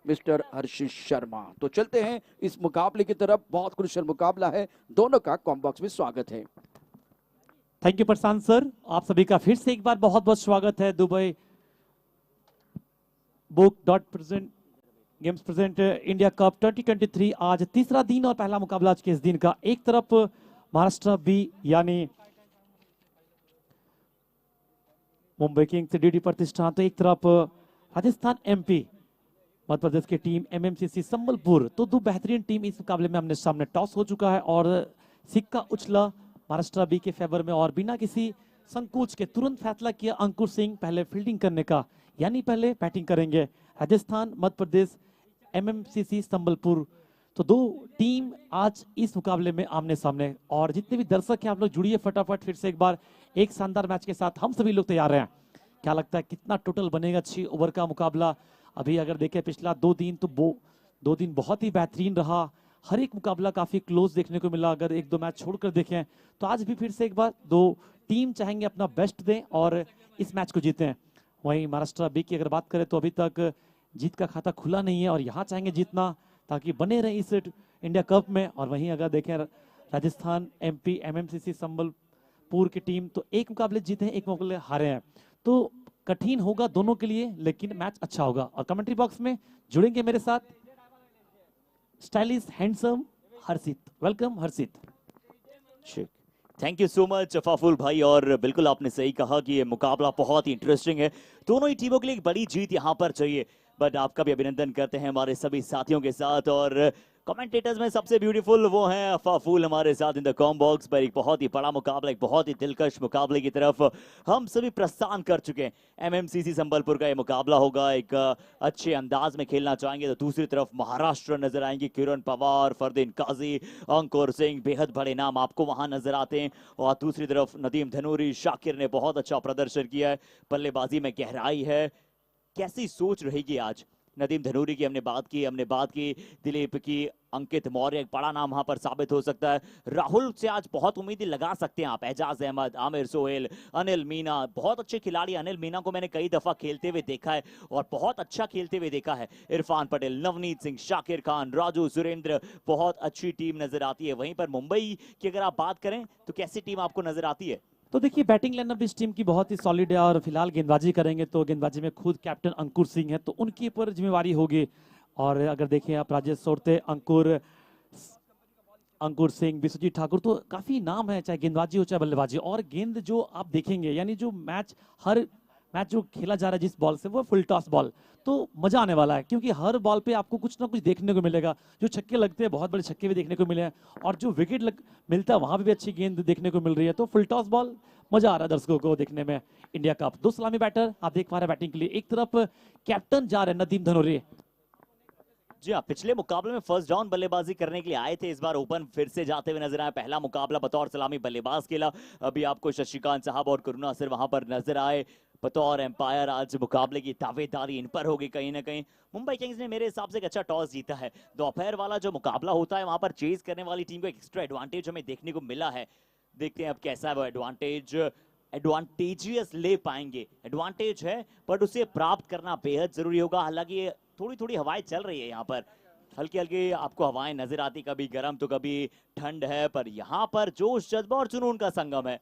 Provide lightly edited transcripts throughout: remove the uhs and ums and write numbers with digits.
Mister हर्षित शर्मा। तो चलते हैं इस मुकाबले की तरफ, बहुत क्रुशियल मुकाबला है, दोनों का कॉम्बॉक्स में स्वागत है। थैंक यू प्रशांत सर, आप सभी का फिर से एक बार बहुत बहुत स्वागत है। Dubai book dot present games present India cup 2023 आज तीसरा दिन और पहला मुकाबला आज के इस दिन का। एक तरफ महाराष्ट्र बी यानी मुंबई किंग्स डीडी प्रतिष्ठान, तो एक तरफ राजस्थान एमपी मध्य प्रदेश की टीम एमएमसीसी संबलपुर। तो दो बेहतरीन टीम इस मुकाबले में आमने सामने। टॉस हो चुका है और सिक्का उछला महाराष्ट्र बी के फेवर में और बिना किसी संकोच के तुरंत फैसला किया अंकुर सिंह पहले फील्डिंग करने का, यानी पहले बैटिंग करेंगे राजस्थान मध्य प्रदेश एमएमसीसी संबलपुर। तो दो टीम आज इस मुकाबले में आमने सामने। और जितने भी दर्शक हैं आप लोग जुड़िए फटाफट फिर से एक बार। एक शानदार मैच के साथ हम सभी लोग तैयार हैं। क्या लगता है कितना टोटल बनेगा? 6 ओवर का मुकाबला। अभी अगर देखें पिछला 2 दिन तो 2 दिन बहुत ही बेहतरीन रहा। हर एक मुकाबला काफी क्लोज देखने को मिला। अगर 1-2 मैच छोड़कर देखें तो आज भी फिर से एक बार दो टीम चाहेंगे अपना बेस्ट दें और इस मैच को जीतें। वहीं महाराष्ट्र बी की अगर बात करें तो अभी तक जीत का खाता खुला नहीं है और यहाँ चाहेंगे जीतना ताकि बने रहे इस इंडिया कप में। और वहीं अगर देखें राजस्थान एमपी एमएमसीसी संबलपुर की टीम तो एक मुकाबले जीते हैं, एक मुकाबले हारे हैं। तो कठिन होगा दोनों के लिए, लेकिन मैच अच्छा होगा। और कमेंट्री बॉक्स में जुड़ेंगे मेरे साथ stylish handsome Harshit. Welcome Harshit. Thank you so much फाफुल भाई। और बिल्कुल आपने सही कहा कि ये मुकाबला बहुत ही इंटरेस्टिंग है। दोनों ही टीमों के लिए एक बड़ी जीत यहाँ पर चाहिए। बट आपका भी अभिनंदन करते हैं हमारे सभी साथियों के साथ। और कमेंटेटर्स में सबसे ब्यूटीफुल वो हैं फाफुल हमारे साथ इन द कॉम बॉक्स पर। एक बहुत ही बड़ा मुकाबला, एक बहुत ही दिलकश मुकाबले की तरफ हम सभी प्रस्थान कर चुके हैं। एमएमसीसी संबलपुर का ये मुकाबला होगा, एक अच्छे अंदाज में खेलना चाहेंगे। तो दूसरी तरफ महाराष्ट्र नजर आएंगे, किरण पवार, फरदीन काजी, अंकुर सिंह, बेहद बड़े नाम आपको वहां नजर आते हैं। और दूसरी तरफ नदीम धनूरी, शाकिर ने बहुत अच्छा प्रदर्शन किया है, बल्लेबाजी में गहराई है। कैसी सोच रहेगी आज? नदीम धनूरी की हमने बात की, दिलीप की, अंकित मौर्य एक बड़ा नाम वहां पर साबित हो सकता है। राहुल से आज बहुत उम्मीदें लगा सकते हैं आप। एजाज अहमद, आमिर सोहेल, अनिल मीना, बहुत अच्छे खिलाड़ी। अनिल मीना को मैंने कई दफा खेलते हुए देखा है और बहुत अच्छा खेलते हुए देखा है। इरफान पटेल, नवनीत सिंह, शाकिर खान, राजू, सुरेंद्र, बहुत अच्छी टीम नजर आती है। वहीं पर मुंबई की अगर आप बात करें तो कैसी टीम आपको नजर आती है? तो देखिए बैटिंग लाइनअप इस टीम की बहुत ही सॉलिड है और फिलहाल गेंदबाजी करेंगे तो गेंदबाजी में खुद कैप्टन अंकुर सिंह है, तो उनके ऊपर जिम्मेवारी होगी। और अगर देखें आप राजेश सोरते, अंकुर सिंह, विश्वजीत ठाकुर, तो काफी नाम है चाहे गेंदबाजी हो चाहे बल्लेबाजी। और गेंद जो आप देखेंगे यानी जो हर मैच जो खेला जा रहा है जिस बॉल से, वो फुल टॉस बॉल। तो मजा आने वाला है क्योंकि हर बॉल पे आपको कुछ ना कुछ देखने को मिलेगा। जो छक्के लगते हैं बहुत बड़े छक्के भी देखने को मिले हैं और जो विकेट मिलता है वहां पे भी अच्छी गेंद देखने को मिल रही है। तो फुल टॉस बॉल मजा आ रहा है दर्शकों को देखने में। इंडिया कप दो सलामी बैटर आप देख पा रहे हैं बैटिंग के लिए। एक तरफ कैप्टन जा रहे हैं नदीम धनोरी। जी हाँ, पिछले मुकाबले में फर्स्ट डाउन बल्लेबाजी करने के लिए आए थे, इस बार ओपन फिर से जाते हुए नजर आए। पहला मुकाबला बतौर सलामी बल्लेबाज खेला। अभी आपको शशिकांत साहब और करुणा सर वहां पर नजर आए बतौर एम्पायर। आज मुकाबले की दावेदारी इन पर होगी कहीं ना कहीं। मुंबई किंग्स ने मेरे हिसाब से एक अच्छा टॉस जीता है। दोपहर वाला जो मुकाबला होता है वहां पर चेज करने वाली टीम को एक एक्स्ट्रा एडवांटेज हमें देखने को मिला है। देखते हैं अब कैसा है वो एडवांटेजियस ले पाएंगे। एडवांटेज है बट उसे प्राप्त करना बेहद जरूरी होगा। हालांकि थोड़ी थोड़ी हवाएं चल रही है यहाँ पर, हल्की हल्की आपको हवाएं नजर आती, कभी गर्म तो कभी ठंड है, पर यहाँ पर जोश जज्बा और जुनून का संगम है।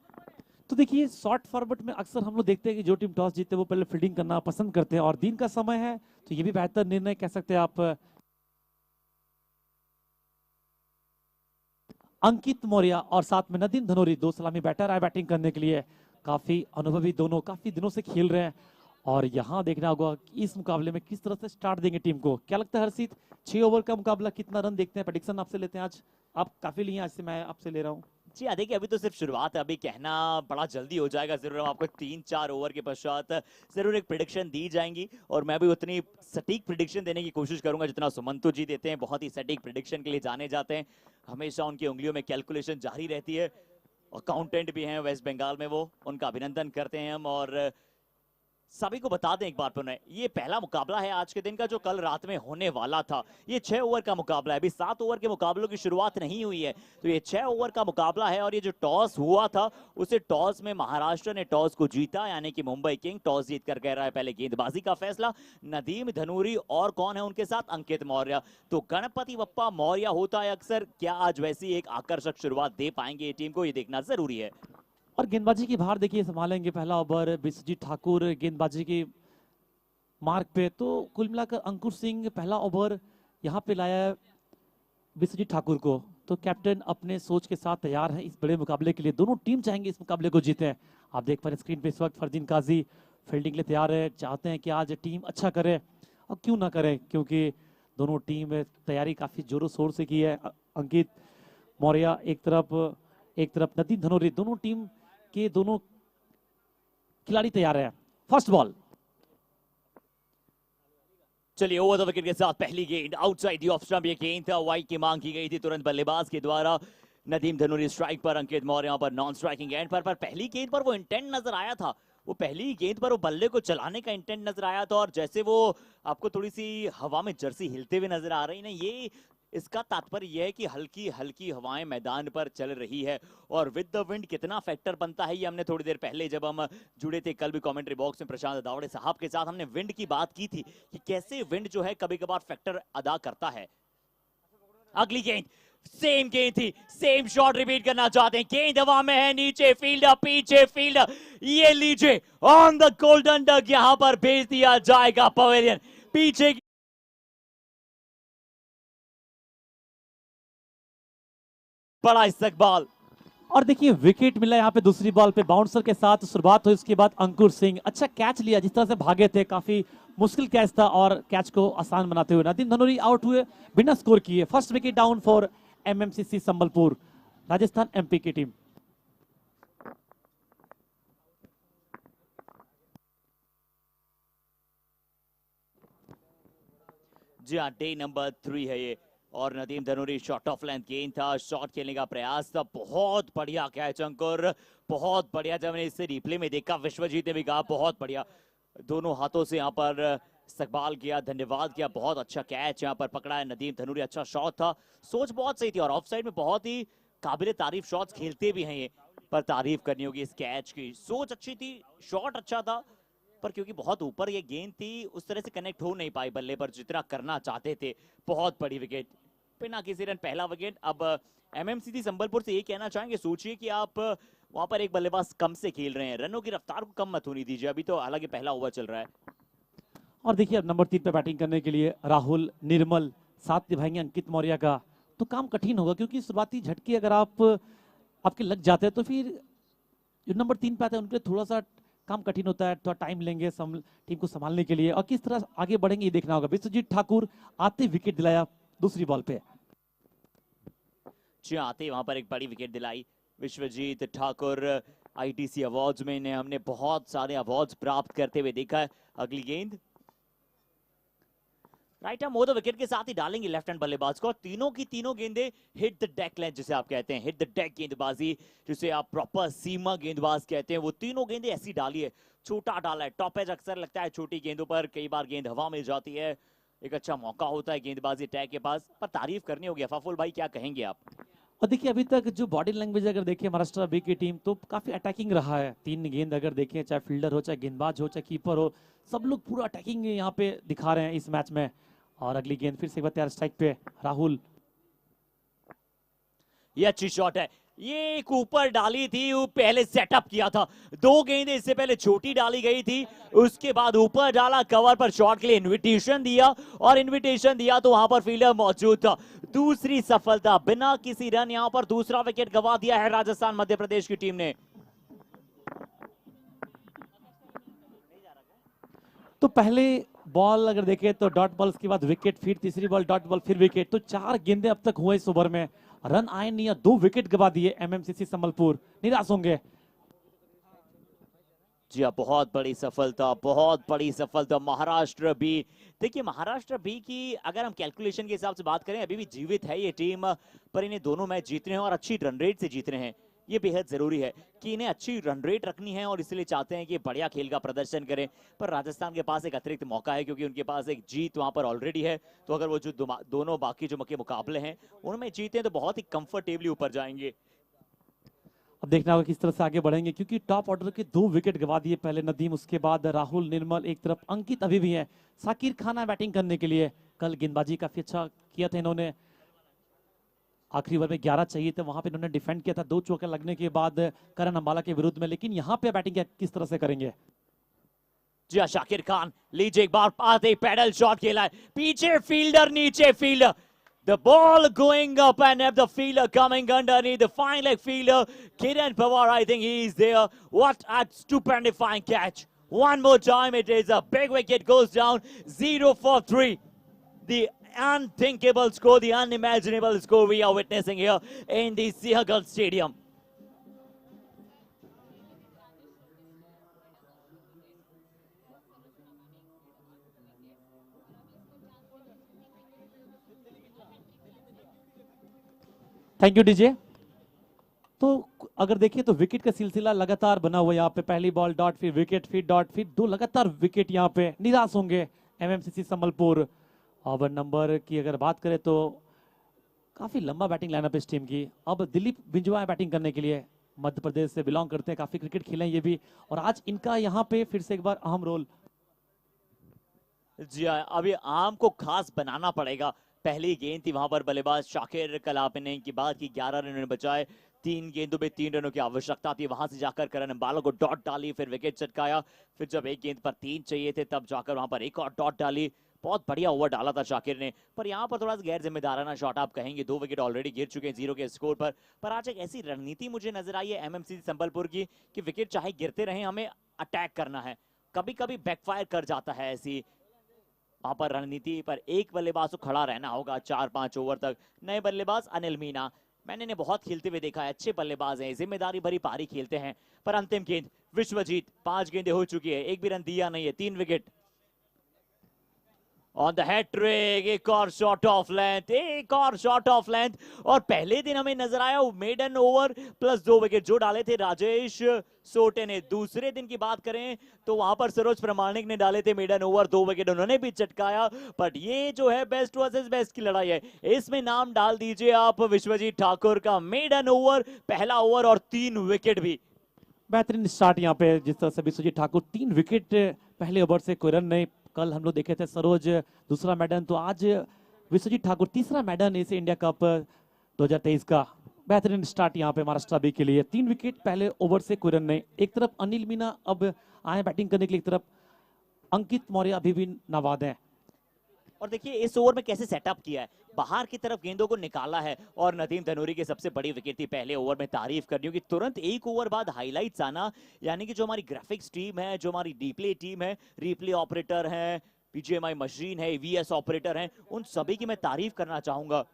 तो देखिए शॉर्ट फॉर्मेट में अक्सर हम लोग देखते हैं कि जो टीम टॉस जीतते हैं वो पहले फील्डिंग करना पसंद करते हैं और दिन का समय है तो ये भी बेहतर निर्णय कह सकते हैं आप। अंकित मौर्य और साथ में नदीम धनोरी दो सलामी बैटर आए बैटिंग करने के लिए। काफी अनुभवी दोनों, काफी दिनों से खेल रहे हैं और यहाँ देखना होगा कि इस मुकाबले में किस तरह से स्टार्ट देंगे टीम को। क्या लगता है हर्षित 6 ओवर का मुकाबला कितना रन देखते हैं? प्रेडिक्शन आपसे लेते हैं। आज आप काफी लिए, आज से मैं आपसे ले रहा हूँ। जी हाँ, देखिए अभी तो सिर्फ शुरुआत है, अभी कहना बड़ा जल्दी हो जाएगा। जरूर हम आपको 3-4 ओवर के पश्चात जरूर एक प्रिडिक्शन दी जाएंगी और मैं भी उतनी सटीक प्रिडिक्शन देने की कोशिश करूंगा जितना सुमंतु जी देते हैं। बहुत ही सटीक प्रिडिक्शन के लिए जाने जाते हैं, हमेशा उनकी उंगलियों में कैलकुलेशन जारी रहती है। अकाउंटेंट भी हैं वेस्ट बंगाल में, वो उनका अभिनंदन करते हैं हम। और सभी को बता दें एक बार पुनः, ये पहला मुकाबला है आज के दिन का जो कल रात में होने वाला था। ये 6 ओवर का मुकाबला है, अभी 7 ओवर के मुकाबलों की शुरुआत नहीं हुई है, तो ये 6 ओवर का मुकाबला है। और ये जो टॉस हुआ था, उसे टॉस में महाराष्ट्र ने टॉस को जीता, यानी कि मुंबई किंग टॉस जीत कर कह रहा है पहले गेंदबाजी का फैसला। नदीम धनूरी और कौन है उनके साथ, अंकित मौर्य। तो गणपति बप्पा मौर्य होता है अक्सर, क्या आज वैसी एक आकर्षक शुरुआत दे पाएंगे ये टीम को, ये देखना जरूरी है। और गेंदबाजी की बाहर देखिए संभालेंगे पहला ओवर बिस्वजीत ठाकुर गेंदबाजी की मार्क पे। तो कुल मिलाकर अंकुर सिंह पहला ओवर यहाँ पे लाया है बिस्वजीत ठाकुर को। तो कैप्टन अपने सोच के साथ तैयार है इस बड़े मुकाबले के लिए। दोनों टीम चाहेंगे इस मुकाबले को जीते। आप देख पा रहे स्क्रीन पे इस वक्त फरदीन काजी फील्डिंग के लिए तैयार है, चाहते हैं कि आज टीम अच्छा करे, और क्यों ना करे, क्योंकि दोनों टीम तैयारी काफी जोरों शोर से की है। अंकित मौर्य एक तरफ नदीम धनोरी, दोनों टीम के दोनों खिलाड़ी तैयार है। फर्स्ट बॉल, चलिए ओवर द विकेट के साथ पहली गेंद आउटसाइड द ऑफ स्टंप, ये गेंद था वाइड की मांग की गई थी तुरंत बल्लेबाज के द्वारा। नदीम धनूरी स्ट्राइक पर, अंकित मौर्य यहाँ पर नॉन स्ट्राइकिंग एंड पर पहली गेंद पर वो इंटेंट नजर आया था, वो पहली गेंद पर वो बल्ले को चलाने का इंटेंट नजर आया था। और जैसे वो आपको थोड़ी सी हवा में जर्सी हिलते हुए नजर आ रही ना, ये इसका तात्पर्य यह है कि हल्की हल्की हवाएं मैदान पर चल रही है। और विद द विंड कितना फैक्टर बनता है, ये हमने थोड़ी देर पहले जब हम जुड़े थे कल भी कमेंट्री बॉक्स में प्रशांत दावड़े साहब के साथ, हमने विंड की बात की थी कि कैसे विंड जो है कभी कभार फैक्टर अदा करता है। अगली गेंद सेम गेंद थी, सेम शॉट रिपीट करना चाहते हैं। गेंद हवा में है, नीचे फील्डर पीछे फील्डर, ये लीजिए ऑन द गोल्डन डक, यहां पर भेज दिया जाएगा पवेलियन। पीछे बड़ा इस्तकबाल, और देखिए विकेट मिला यहाँ पे दूसरी बॉल पे बाउंसर के साथ शुरुआत हुई। उसके बाद अंकुर सिंह अच्छा कैच लिया, जिस तरह से भागे थे काफी मुश्किल कैच था, और कैच को आसान बनाते हुए नदीम धनोरी आउट हुए बिना स्कोर किए। First wicket down for MMCC Sambalpur, Rajasthan MP की टीम। जी हाँ, डे नंबर 3 है ये। और Nadeem Dhanuri short of length गेंद था, शॉट खेलने का प्रयास था, बहुत बढ़िया कैच अंकुर, बहुत बढ़िया। जब मैंने इसे रिप्ले में देखा, विश्वजीत ने भी कहा बहुत बढ़िया, दोनों हाथों से यहाँ पर इस्तकबाल किया, धन्यवाद किया, बहुत अच्छा कैच यहाँ पर पकड़ा है नदीम धनूरी। अच्छा शॉट था, सोच बहुत सही थी, और ऑफ साइड में बहुत ही काबिल तारीफ शॉट्स खेलते भी हैं ये, पर तारीफ करनी होगी इस कैच की। सोच अच्छी थी, शॉट अच्छा था, पर क्योंकि बहुत ऊपर ये गेंद थी, उस तरह से कनेक्ट हो नहीं पाई बल्ले पर जितना करना चाहते थे। बहुत बड़ी विकेट, बिना किसी रन पहला विकेट। अब एमएमसीसी संबलपुर से ये कहना चाहेंगे, सोचिए कि आप वहां पर एक बल्लेबाज कम से खेल रहे हैं, रनों की रफ्तार को कम मत होने दीजिए, अभी तो हालांकि पहला ओवर चल रहा है। और देखिए अब नंबर 3 पे बैटिंग करने के लिए राहुल निर्मल साथ निभाएंगे अंकित मौर्य का। तो काम कठिन होगा, क्योंकि शुरुआती झटके अगर आपके लग जाते हैं तो फिर जो नंबर 3 पे आते हैं उनके लिए थोड़ा सा काम कठिन होता है, थोड़ा टाइम लेंगे टीम को संभालने के लिए, और किस तरह आगे बढ़ेंगे ये देखना होगा। विश्वजीत ठाकुर आते विकेट दिलाया दूसरी बॉल पे। जी आते वहां पर एक बड़ी विकेट दिलाई विश्वजीत ठाकुर। आईटीसी अवार्ड्स में इन्हें हमने बहुत सारे अवार्ड्स प्राप्त करते हुए देखा है। अगली गेंद राइट हैंड मोड़ विकेट के साथ ही डालेंगे लेफ्ट हैंड बल्लेबाज को, और तीनों की तीनों गेंदें हिट द डेक लेंथ जिसे आप कहते हैं, हिट द डेक गेंदबाजी जिसे आप प्रॉपर सीमा गेंदबाज कहते हैं, वो तीनों गेंदें ऐसी डाली है। छोटा डाला है, टॉप एज अक्सर लगता है छोटी गेंदों पर, कई बार गेंद हवा में जाती है, एक अच्छा मौका होता है गेंदबाजी टैग के पास, पर तारीफ करनी होगी। अफाफुल भाई क्या कहेंगे आप? और देखिए अभी तक जो बॉडी लैंग्वेज अगर देखिए महाराष्ट्र बी की टीम तो काफी अटैकिंग रहा है। 3 गेंद अगर देखें, चाहे फील्डर हो, चाहे गेंदबाज हो, चाहे कीपर हो, सब लोग पूरा अटैकिंग यहाँ पे दिखा रहे हैं इस मैच में। और अगली गेंद फिर से एक बार तैयार स्ट्राइक पे राहुल, ये अच्छी शॉट है, ये एक ऊपर डाली थी, वो पहले सेटअप किया था, 2 गेंदें इससे पहले छोटी डाली गई थी, उसके बाद ऊपर डाला, कवर पर शॉट के लिए इनविटेशन दिया, और इनविटेशन दिया तो वहां पर फील्डर मौजूद था। दूसरी सफलता, बिना किसी रन यहां पर दूसरा विकेट गंवा दिया है राजस्थान मध्य प्रदेश की टीम ने। तो पहले बॉल अगर देखें तो डॉट बॉल, उसके बाद विकेट, फिर तीसरी बॉल डॉट बॉल, फिर विकेट। तो 4 गेंदें अब तक हुए इस ओवर में, रन आए नहीं, 2 विकेट गवा दिए एमएमसीसी संबलपुर, निराश होंगे। जी हाँ, बहुत बड़ी सफलता, बहुत बड़ी सफलता महाराष्ट्र बी। देखिए महाराष्ट्र बी की अगर हम कैलकुलेशन के हिसाब से बात करें, अभी भी जीवित है ये टीम, पर इन्हें दोनों मैच जीतने हैं और अच्छी रन रेट से जीत रहे हैं। ये बेहद जरूरी है कि इन्हें अच्छी रन रेट रखनी है और इसलिए चाहते हैं कि बढ़िया खेल का प्रदर्शन करें। पर राजस्थान के पास एक अतिरिक्त मौका है क्योंकि उनके पास एक जीत वहां पर ऑलरेडी है। तो अगर वो जो दोनों बाकी जो मुकाबले हैं उनमें जीते तो बहुत ही कंफर्टेबली ऊपर जाएंगे। अब देखना होगा किस तरह से आगे बढ़ेंगे क्योंकि टॉप ऑर्डर के 2 विकेट गवा दिए, पहले नदीम, उसके बाद राहुल, निर्मल, एक तरफ अंकित अभी भी है। साकिर खान है बैटिंग करने के लिए। कल गेंदबाजी काफी अच्छा किया था इन्होंने, आखिरी ओवर में 11 चाहिए थे, वहां पे इन्होंने डिफेंड किया था 2 चौके लगने के बाद करण अंबाला के विरुद्ध में। लेकिन यहाँ पे बैटिंग किस तरह से करेंगे? जी हाँ, शाकिर खान लीजिए, एक बार आते पैडल शॉट खेला है, पीछे फील्डर नीचे fielder, the ball going up and have the fielder coming underneath, the fine leg fielder Kiran Pawar, I think he is there. What a stupendifying catch. One more time, it is a big wicket, goes down 0 for 3. The unthinkable score, the unimaginable score we are witnessing here in the Sihagal Stadium. Thank you DJ. तो अगर देखिए तो wicket का सिलसिला लगातार बना हुआ है यहाँ पे, पहली बॉल डॉट, फिर विकेट, फिर डॉट, फिर 2 लगातार विकेट यहाँ पे निराश होंगे एमएमसीसी संबलपुर। ओवर नंबर की अगर बात करें तो काफी लंबा बैटिंग लाइनअप इस टीम की। अब दिलीप बिंजुआ है बैटिंग करने के लिए, मध्य प्रदेश से बिलोंग करते हैं, काफी क्रिकेट खेले हैं ये भी, और आज इनका यहाँ पे फिर से एक बार अहम रोल। जी हाँ, अभी आम को खास बनाना पड़ेगा। पहली गेंद थी वहां पर बल्लेबाज शाकिर, कल आपने की बात की 11 रन उन्होंने बचाए, 3 गेंदों में 3 रनों की आवश्यकता थी, वहां से जाकर करण अंबाला को डॉट डाली, फिर विकेट चटकाया, फिर जब एक गेंद पर 3 चाहिए थे तब जाकर वहां पर एक और डॉट डाली। बहुत बढ़िया ओवर डाला था शाकिर ने, पर यहाँ पर थोड़ा सा गैर जिम्मेदाराना शॉट आप कहेंगे। 2 विकेट ऑलरेडी गिर चुके हैं 0 के स्कोर पर आज एक ऐसी रणनीति मुझे नजर आई है एमएमसीसी संबलपुर की कि विकेट चाहे गिरते रहे, हमें अटैक करना है। कभी कभी बैकफायर कर जाता है ऐसी वहां पर रणनीति, पर एक बल्लेबाज को खड़ा रहना होगा 4-5 ओवर तक। नए बल्लेबाज अनिल मीना, मैंने इन्हें बहुत खेलते हुए देखा है, अच्छे बल्लेबाज हैं, जिम्मेदारी भरी पारी खेलते हैं। पर अंतिम गेंद विश्वजीत, 5 गेंदें हो चुकी है, एक भी रन दिया नहीं है, 3 विकेट। ऑन द हैट्रिक, एक और शॉट ऑफ लेंथ, एक और शॉट ऑफ लेंथ। और पहले दिन हमें नजर आया मेडन ओवर प्लस 2 विकेट जो डाले थे राजेश सोटे ने। दूसरे दिन की बात करें तो वहां पर सरोज प्रमाणिक ने डाले थे मेडन ओवर, 2 विकेट उन्होंने भी चटकाया। बट ये जो है बेस्ट वर्सेस बेस्ट की लड़ाई है, इसमें नाम डाल दीजिए आप विश्वजीत ठाकुर का। मेडन ओवर, पहला ओवर और 3 विकेट भी। बेहतरीन स्टार्ट यहाँ पे, जिस तरह से विश्वजीत ठाकुर 3 विकेट पहले ओवर से, कोई रन नहीं। कल हम लोग देखे थे सरोज दूसरा मैडन, तो आज विश्वजीत ठाकुर तीसरा मैडन इस इंडिया कप 2023 का। बेहतरीन स्टार्ट यहाँ पे महाराष्ट्र बी के लिए, 3 विकेट पहले ओवर से, कोई रन नहीं। एक तरफ अनिल मीना अब आए बैटिंग करने के लिए, एक तरफ अंकित मौर्य अभी भी नाबाद है। और देखिए इस ओवर में कैसे सेटअप किया है, बाहर की तरफ गेंदों को निकाला है। और नदीम धनूरी की सबसे बड़ी विकेट थी पहले ओवर में, तारीफ करनी होगी। तुरंत एक ओवर बाद हाइलाइट्स आना, यानी कि जो हमारी ग्राफिक्स टीम है, जो हमारी डिप्ले टीम है, रिप्ले ऑपरेटर है, पीजीएमआई मशीन है, ईवीएस ऑपरेटर है, उन सभी की मैं तारीफ करना चाहूंगा।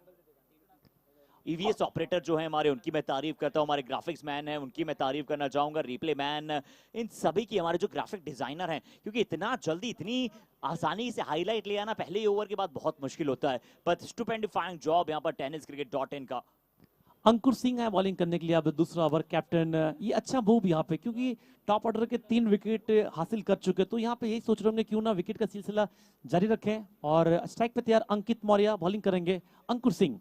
ईवीएस ऑपरेटर जो है हमारे, उनकी मैं तारीफ करता हूं। हमारे ग्राफिक्स मैन है, उनकी मैं तारीफ करना चाहूंगा। रिप्ले मैन, इन सभी की, हमारे जो ग्राफिक डिजाइनर हैं, क्योंकि इतना जल्दी इतनी आसानी से हाईलाइट ले आना पहले ही ओवर के बाद बहुत मुश्किल होता है। बट स्टुपेंडिफाइंग जॉब यहाँ पर tenniscricket.in का। अंकुर सिंह है बॉलिंग करने के लिए, अब दूसरा ओवर कैप्टन। ये अच्छा मूव यहाँ पे, क्योंकि टॉप ऑर्डर के 3 विकेट हासिल कर चुके, तो यहाँ पे यही सोच रहे होंगे क्यों ना विकेट का सिलसिला जारी रखें। और स्ट्राइक पे तैयार अंकित मौर्य बॉलिंग करेंगे, अंकुर सिंह।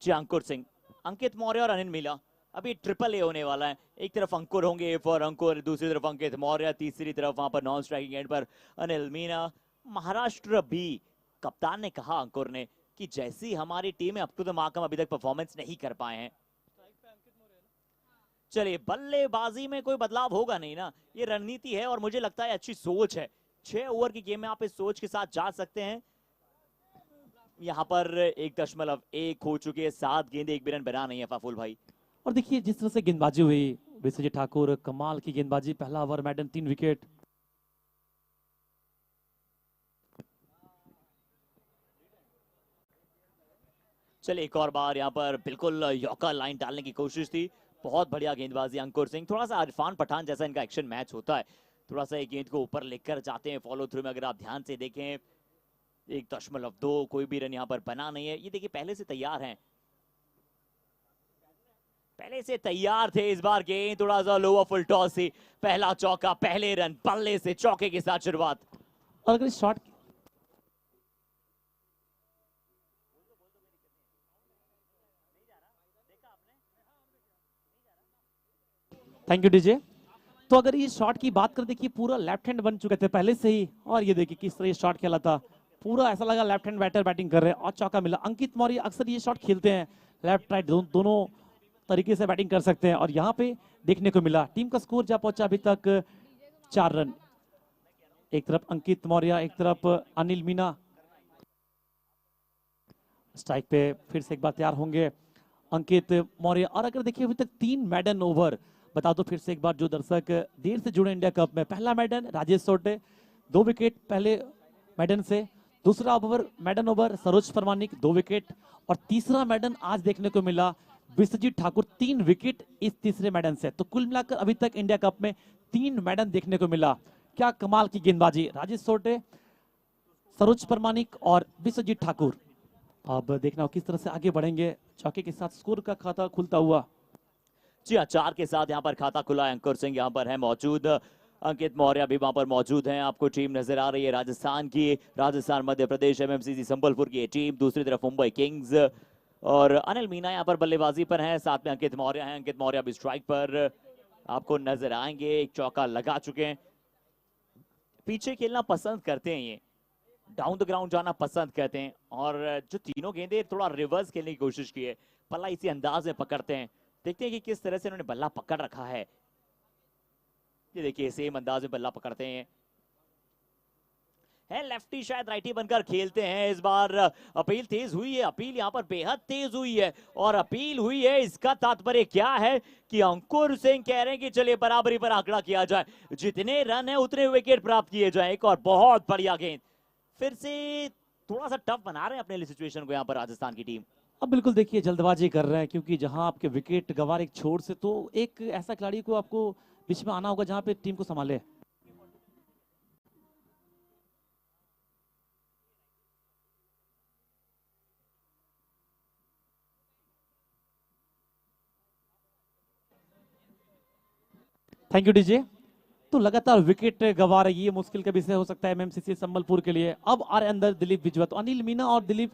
जी, अंकुर सिंह, अंकित मौर्य और अनिल मीना, अभी ट्रिपल ए होने वाला है। एक तरफ अंकुर होंगे, ए फॉर अंकुर, दूसरी तरफ अंकित मौर्य, तीसरी तरफ वहां पर नॉन स्ट्राइकिंग एंड पर अनिल मीना। महाराष्ट्र बी कप्तान ने कहा अंकुर ने कि जैसी हमारी टीम है अप टू द मार्क, हम अभी तक परफॉर्मेंस नहीं कर पाए हैं। चलिए, बल्लेबाजी में कोई बदलाव होगा नहीं ना, ये रणनीति है और मुझे लगता है अच्छी सोच है। 6 ओवर की गेम में आप इस सोच के साथ जा सकते हैं। यहाँ पर 1.1 हो चुके हैं, 7 गेंदे, 1 भी रन बना नहीं है फाफुल भाई। और देखिए जिस तरह से गेंदबाजी हुई, विश्वजीत ठाकुर कमाल की गेंदबाजी, पहला ओवर मैडन 3 विकेट। चलिए एक और बार यहाँ पर बिल्कुल यॉर्कर लाइन डालने की कोशिश थी, बहुत बढ़िया गेंदबाजी अंकुर सिंह। थोड़ा सा इरफान पठान जैसा इनका एक्शन मैच होता है, थोड़ा सा एक गेंद को ऊपर लेकर जाते हैं फॉलो थ्रू में। अगर आप ध्यान से देखें 1.2, कोई भी रन यहाँ पर बना नहीं है। ये देखिए पहले से तैयार हैं, पहले से तैयार थे। इस बार गेंद थोड़ा सा लोअर फुल टॉस से पहला चौका, पहले रन बल्ले से चौके के साथ शुरुआत। और अगर इस शॉट, थैंक यू डीजे। तो अगर ये शॉट की बात करें, देखिए पूरा लेफ्ट हैंड बन चुके थे पहले से ही, और ये देखिए किस तरह ये शॉट खेला था, पूरा ऐसा लगा लेफ्ट हैंड बैटर बैटिंग कर रहे हैं और चौका मिला। अंकित मौर्य अक्सर ये शॉट खेलते हैं, लेफ्ट राइट दोनों तरीके से बैटिंग कर सकते हैं, और यहाँ पे देखने को मिला। टीम का स्कोर जा पहुंचा अभी तक 4 रन। एक तरफ अंकित मौर्य, एक तरफ अनिल मीना। स्ट्राइक पे फिर से एक बार तैयार होंगे अंकित मौर्य। और अगर देखिए अभी तक 3 मैडन ओवर, बता दो फिर से एक बार जो दर्शक देर से जुड़े इंडिया कप में, पहला मैडन राजेश सोटे 2 विकेट पहले मैडन से, दूसरा over मैडन over Saroj Paramanik 2 wicket, और तीसरा मैडन आज देखने को मिला विश्वजीत ठाकुर 3 विकेट इस तीसरे मैडन से। तो कुल मिलाकर अभी तक इंडिया कप में 3 मैडन देखने को मिला। क्या कमाल की गेंदबाजी, राजेश सोटे, सरोज परमानिक और विश्वजीत ठाकुर। अब देखना हो किस तरह से आगे बढ़ेंगे। चौके के साथ स्कोर का खाता खुलता हुआ। जी हाँ, 4 के साथ यहाँ पर खाता खुला है। अंकुर सिंह यहाँ पर है मौजूद, अंकित मौर्य भी वहां पर मौजूद हैं। आपको टीम नजर आ रही है राजस्थान की, राजस्थान मध्य प्रदेश एमएमसीसी संबलपुर की टीम। दूसरी तरफ मुंबई किंग्स और अनिल मीना यहाँ पर बल्लेबाजी पर हैं, साथ में अंकित मौर्य हैं। अंकित मौर्य भी स्ट्राइक पर आपको नजर आएंगे, एक चौका लगा चुके हैं। पीछे खेलना पसंद करते हैं, ये डाउन द ग्राउंड जाना पसंद करते हैं, और जो तीनों गेंदे थोड़ा रिवर्स खेलने की कोशिश की है, पल्ला इसी अंदाज में पकड़ते हैं। देखते हैं कि किस तरह से उन्होंने बल्ला पकड़ रखा है। ये देखिए सेम अंदाज में बल्ला पकड़ते हैं। है लेफ्टी शायद राइटी बनकर खेलते हैं। इस बार अपील तेज हुई है, अपील यहाँ पर बेहद तेज हुई है, और अपील हुई है इसका तात्पर्य क्या है कि अंकुर सिंह कह रहे हैं कि चलिए बराबरी पर आंकड़ा किया जाए, जितने रन है उतने विकेट प्राप्त किए जाए। एक और बहुत बढ़िया गेंद, फिर से थोड़ा सा टफ बना रहे हैं अपने लिए सिचुएशन को यहाँ पर राजस्थान की टीम। अब बिल्कुल देखिए जल्दबाजी कर रहे हैं, क्योंकि जहां आपके विकेट गंवार एक छोर से, तो एक ऐसा खिलाड़ी को आपको बीच में आना होगा जहां पे टीम को संभाले। Thank you DJ. तो लगातार विकेट गंवा रही है, मुश्किल का विषय हो सकता है एमएमसीसी संबलपुर के लिए। अब आ रहे अंदर दिलीप बिजवा। तो अनिल मीना और दिलीप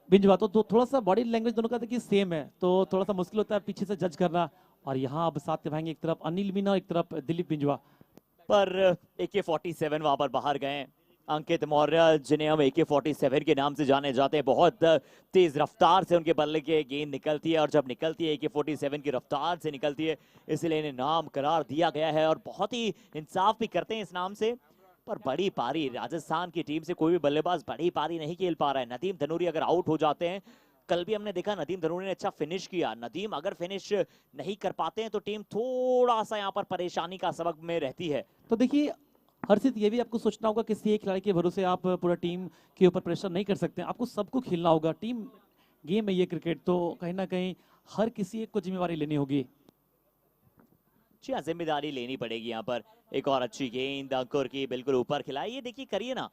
बिंजवा तो थोड़ा सा बॉडी लैंग्वेज दोनों का देखिए सेम है, तो थोड़ा सा मुश्किल होता है पीछे से जज करना। और यहाँ अब साथ निभाएंगे, एक तरफ अनिल मीना, एक तरफ दिलीप बिंजवा। पर AK-47 वहां पर बाहर गए। अंकित मौर्य, जिन्हें हम AK-47 के नाम से जाने जाते हैं, बहुत तेज रफ्तार से उनके बल्ले के गेंद निकलती है, और जब निकलती है AK-47 की रफ्तार से निकलती है, इसलिए इन्हें नाम करार दिया गया है, और बहुत ही इंसाफ भी करते हैं इस नाम से। पर बड़ी पारी राजस्थान की टीम से कोई भी बल्लेबाज बड़ी पारी नहीं खेल पा रहा है। नदीम धनूरी अगर आउट हो जाते हैं, कल भी हमने देखा नदीम धनूरी ने अच्छा फिनिश किया, नदीम अगर फिनिश नहीं कर पाते हैं तो टीम थोड़ा सा यहाँ पर परेशानी का सबक में रहती है। तो देखिए हर्षित, ये भी आपको सोचना होगा, किसी एक खिलाड़ी के भरोसे आप पूरा टीम के ऊपर प्रेशर नहीं कर सकते, आपको सबको खेलना होगा। टीम गेम है ये क्रिकेट, तो कहीं ना कहीं हर किसी एक को जिम्मेवारी लेनी होगी। जी हाँ, जिम्मेदारी लेनी पड़ेगी यहाँ पर। एक और अच्छी गेंद अंकुर की, बिल्कुल ऊपर खिलाई। ये देखिए करिए ना,